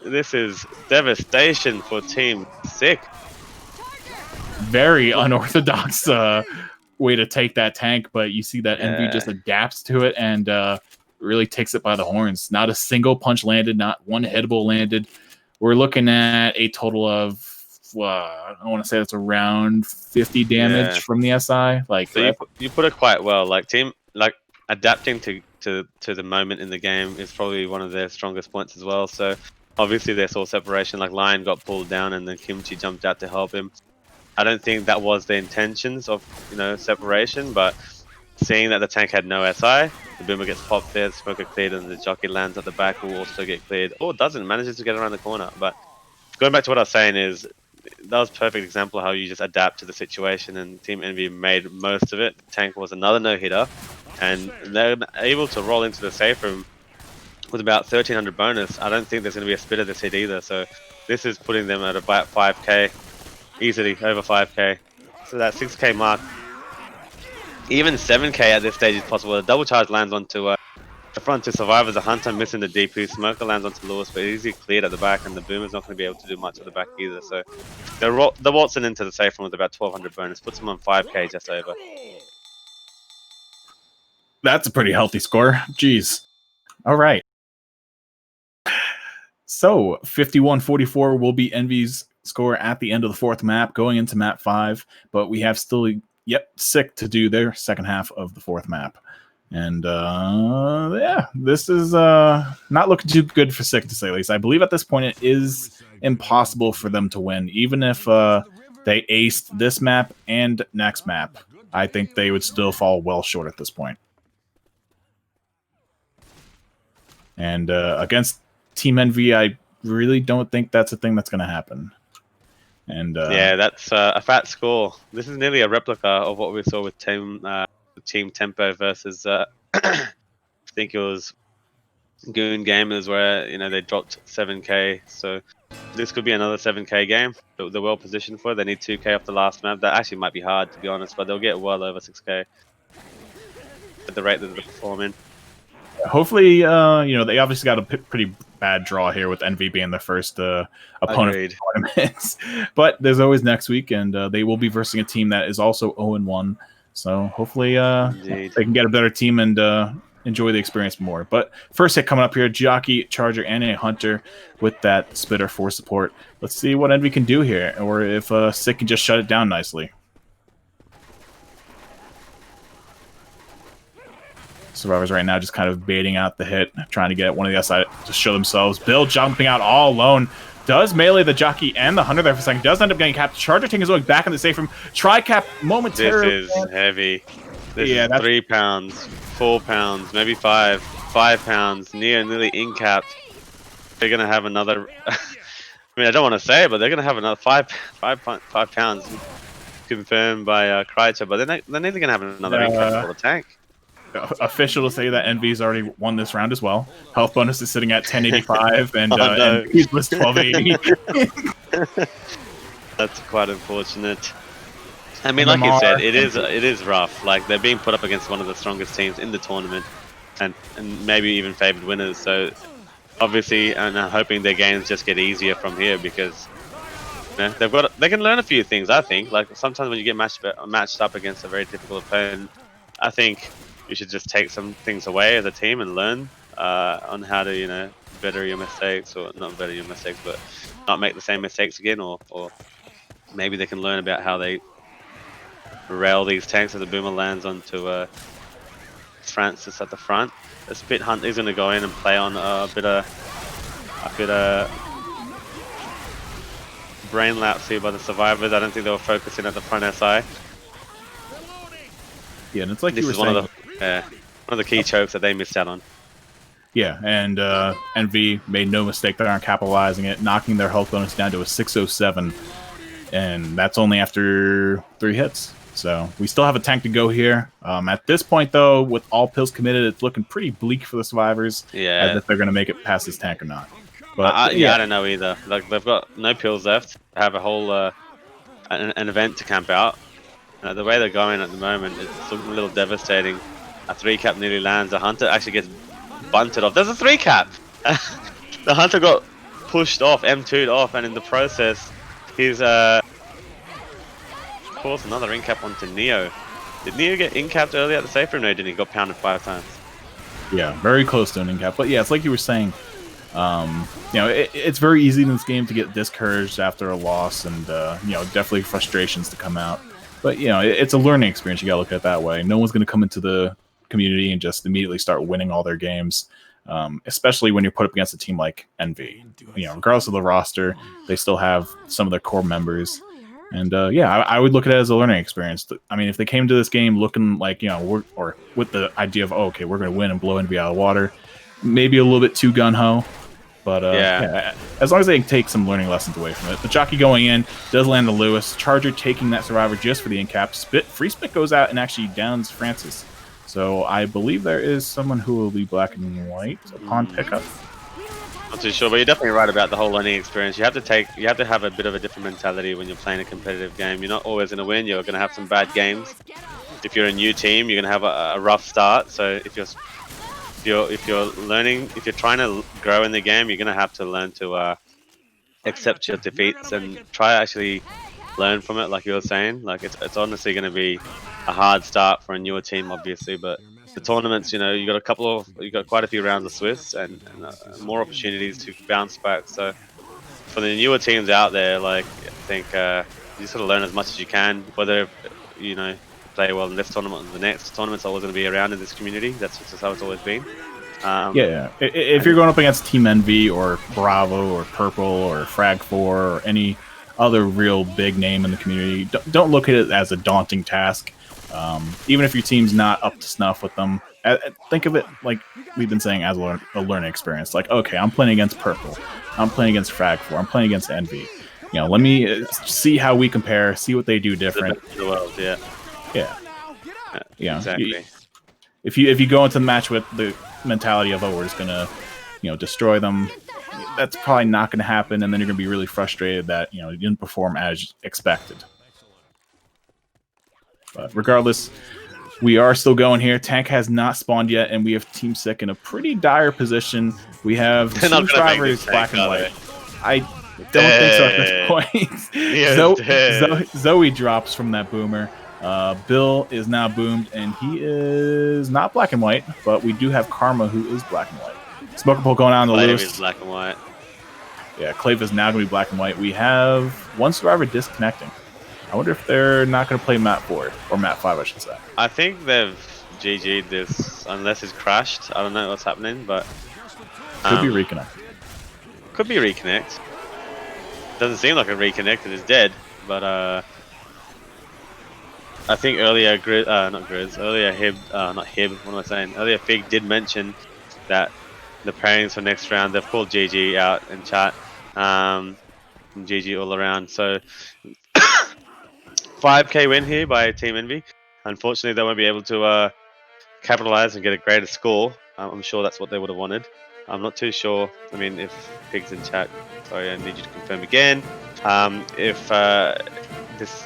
This is devastation for Team SIC. Very unorthodox way to take that tank, but you see that EnVy just adapts to it and really takes it by the horns. Not a single punch landed, not one hittable landed. We're looking at a total of I want to say that's around 50 damage from the SI. Like, so you put it quite well. Like team, like adapting to the moment in the game is probably one of their strongest points as well. So obviously they saw separation. Like Lion got pulled down and then Kimchi jumped out to help him. I don't think that was the intentions of, you know, separation, but seeing that the tank had no SI, the boomer gets popped there, the smoker cleared, and the jockey lands at the back will also get cleared. Or doesn't, manages to get around the corner. But going back to what I was saying is that was a perfect example of how you just adapt to the situation, and Team EnVy made most of it. Tank was another no-hitter, and they're able to roll into the safe room with about 1300 bonus. I don't think there's going to be a split of this hit either, so this is putting them at about 5k, easily over 5k. So that 6k mark, even 7k at this stage is possible. The double charge lands onto the front two survivors. The Hunter missing the DP. Smoker lands onto Lewis, but easily cleared at the back, and the Boomer's not going to be able to do much at the back either. So the Watson into the safe room with about 1200 bonus puts him on 5k just over. That's a pretty healthy score. Jeez. All right. So 51-44 will be EnVy's score at the end of the fourth map, going into map 5. But we have still yet SIC to do their second half of the fourth map. And yeah, this is not looking too good for SIC, to say the least. I believe at this point it is impossible for them to win, even if they aced this map and next map. I think they would still fall well short at this point. And against Team EnVy, I really don't think that's a thing that's going to happen. And yeah, that's a fat score. This is nearly a replica of what we saw with Team Tempo versus I think it was Goon Gamers, where they dropped 7k. So this could be another 7k game. They're well positioned for it. They need 2k off the last map. That actually might be hard, to be honest, but they'll get well over 6k at the rate that they're performing. Hopefully, they obviously got a pretty bad draw here with EnVy being the first opponent of the tournaments. But there's always next week, and they will be versing a team that is also 0-1. So hopefully they can get a better team and enjoy the experience more. But first hit coming up here, Jockey, Charger, and a Hunter with that Spitter for support. Let's see what EnVy can do here, or if SIC can just shut it down nicely. Survivors right now just kind of baiting out the hit, trying to get one of the outside to show themselves. Bill jumping out all alone. Does melee the Jockey and the Hunter there for a second. Does end up getting capped. Charger taking his way back in the safe room. Tri-cap momentarily. This is heavy. This is 3 pounds, 4 pounds, maybe 5 pounds. Nearly in-capped. They're going to have another... I mean, I don't want to say it, but they're going to have another 5 pounds confirmed by Kreitzer, but they're nearly going to have another in-cap for the tank. Official to say that EnVy's already won this round as well. Health bonus is sitting at 1085 and EnVy's was 1280. That's quite unfortunate. I mean, like you said, it is rough. Like, they're being put up against one of the strongest teams in the tournament, and maybe even favored winners. So obviously, and I'm hoping their games just get easier from here, because they can learn a few things. I think, like, sometimes when you get matched up against a very difficult opponent, I think you should just take some things away as a team and learn on how to, better your mistakes, or not better your mistakes, but not make the same mistakes again, or maybe they can learn about how they rail these tanks as the Boomer lands onto Francis at the front. The Spit Hunt is going to go in and play on a bit of brain lapse here by the survivors. I don't think they were focusing at the front SI. Yeah, and it's like this is one of the key chokes that they missed out on. Yeah, and EnVy made no mistake there on capitalizing it, knocking their health bonus down to a 607, and that's only after 3 hits. So we still have a tank to go here. At this point, though, with all pills committed, it's looking pretty bleak for the survivors. Yeah, as if they're going to make it past this tank or not. But I don't know either. Like, they've got no pills left. Have a whole an event to camp out. The way they're going at the moment, it's looking a little devastating. A 3-cap nearly lands. The Hunter actually gets bunted off. There's a 3-cap! The Hunter got pushed off, M2'd off, and in the process, he's forced another in-cap onto Neo. Did Neo get in-capped earlier at the safe room? No, didn't he? Got pounded 5 times. Yeah, very close to an in-cap. But yeah, it's like you were saying, it's very easy in this game to get discouraged after a loss, and definitely frustrations to come out. But it's a learning experience. You gotta look at it that way. No one's gonna come into the community and just immediately start winning all their games, especially when you're put up against a team like EnVy. Regardless of the roster, they still have some of their core members. And I would look at it as a learning experience. I mean, if they came to this game looking like or with the idea of, okay, we're gonna win and blow EnVy out of the water, maybe a little bit too gun ho. But yeah, as long as they take some learning lessons away from it. The jockey going in does land the Lewis. Charger taking that survivor just for the in-cap. Free spit goes out and actually downs Francis. So I believe there is someone who will be black and white upon pickup. Not too sure, but you're definitely right about the whole learning experience. You have to have a bit of a different mentality when you're playing a competitive game. You're not always going to win. You're going to have some bad games. If you're a new team, you're going to have a rough start. So if you're learning, if you're trying to grow in the game, you're going to have to learn to accept your defeats and try to actually learn from it. Like you were saying, like it's honestly going to be a hard start for a newer team, obviously, but the tournaments, you know, you got quite a few rounds of Swiss and more opportunities to bounce back. So for the newer teams out there, like I think you sort of learn as much as you can. Whether you know play well in this tournament or the next tournament's always going to be around in this community. That's just how it's always been. If you're going up against Team EnVy or Bravo or Purple or Frag4 or any other real big name in the community, don't look at it as a daunting task. Even if your team's not up to snuff with them, think of it like we've been saying as a learning experience. Like, okay, I'm playing against Purple, I'm playing against Frag4, I'm playing against EnVy. You know, let me see how we compare, see what they do different. The world, yeah. Exactly. If you go into the match with the mentality of, oh, we're just gonna, destroy them, that's probably not gonna happen, and then you're gonna be really frustrated that you didn't perform as expected. But regardless, we are still going here. Tank has not spawned yet, and we have Team SIC in a pretty dire position. We have two drivers, black and white. I don't think so at this point. Zoe drops from that boomer. Bill is now boomed, and he is not black and white, but we do have Karma, who is black and white. Smoker Pole going on the Clave loose. is black and white. Yeah, Clave is now going to be black and white. We have one survivor disconnecting. I wonder if they're not going to play map 4, or map 5, I should say. I think they've GG'd this, unless it's crashed. I don't know what's happening, but... Could be reconnect. Could be reconnect. Doesn't seem like a reconnect, and it's dead, but I think earlier, earlier Fig did mention that the pairings for next round, they've called GG out in chat. GG all around, so... 5k win here by Team EnVy. Unfortunately, they won't be able to capitalize and get a greater score. I'm sure that's what they would have wanted. I'm not too sure. I mean, if Pig's in chat, sorry, I need you to confirm again. If this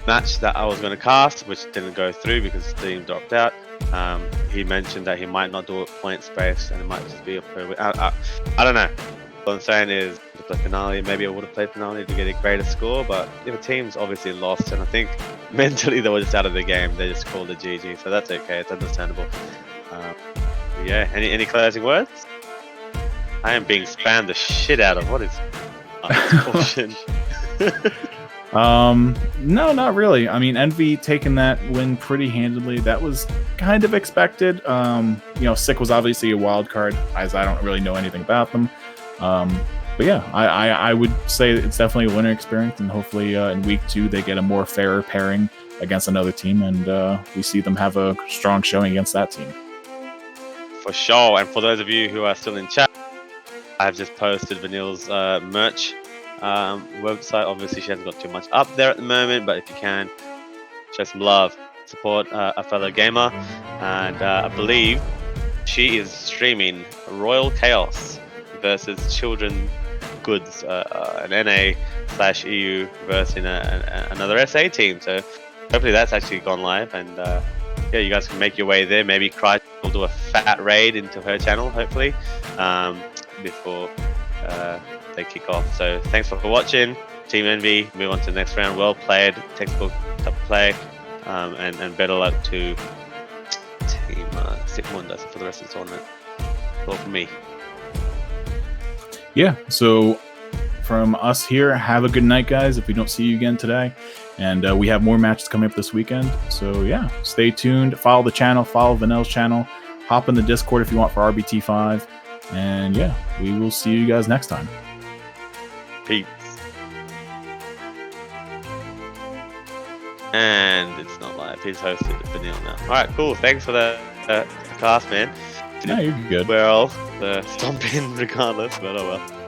match that I was going to cast, which didn't go through because the team dropped out, he mentioned that he might not do it points based and it might just be a per win. I don't know. What I'm saying is to play finale, maybe I would have played finale to get a greater score, but if a team's obviously lost, and I think mentally they were just out of the game, they just called it GG, so that's okay, it's understandable. Yeah, any closing words? I am being spammed the shit out of. What is bullshit? No, not really. I mean, EnVy taking that win pretty handedly. That was kind of expected. SIC was obviously a wild card, as I don't really know anything about them. But yeah, I would say it's definitely a winner experience, and hopefully in week 2 they get a more fairer pairing against another team, and we see them have a strong showing against that team. For sure. And for those of you who are still in chat, I've just posted Vanille's merch website. Obviously she hasn't got too much up there at the moment, but if you can, show some love, support a fellow gamer, and I believe she is streaming Royal Chaos versus Children Goods, an NA/EU versus another SA team. So hopefully that's actually gone live, and yeah, you guys can make your way there. Maybe Cry will do a fat raid into her channel, hopefully, before they kick off. So thanks for watching. Team EnVy, move on to the next round. Well played, textbook type of play, and better luck to Team SIC MUNDUS for the rest of the tournament. That's all from me. Yeah, so from us here, have a good night, guys, if we don't see you again today. And we have more matches coming up this weekend. So yeah, stay tuned. Follow the channel. Follow Vanille's channel. Hop in the Discord if you want for RBT 5. And yeah, we will see you guys next time. Peace. And it's not live. he's hosted the Neil now. All right, cool. Thanks for the cast, man. No, you're good. Well, the stomping regardless, but oh well.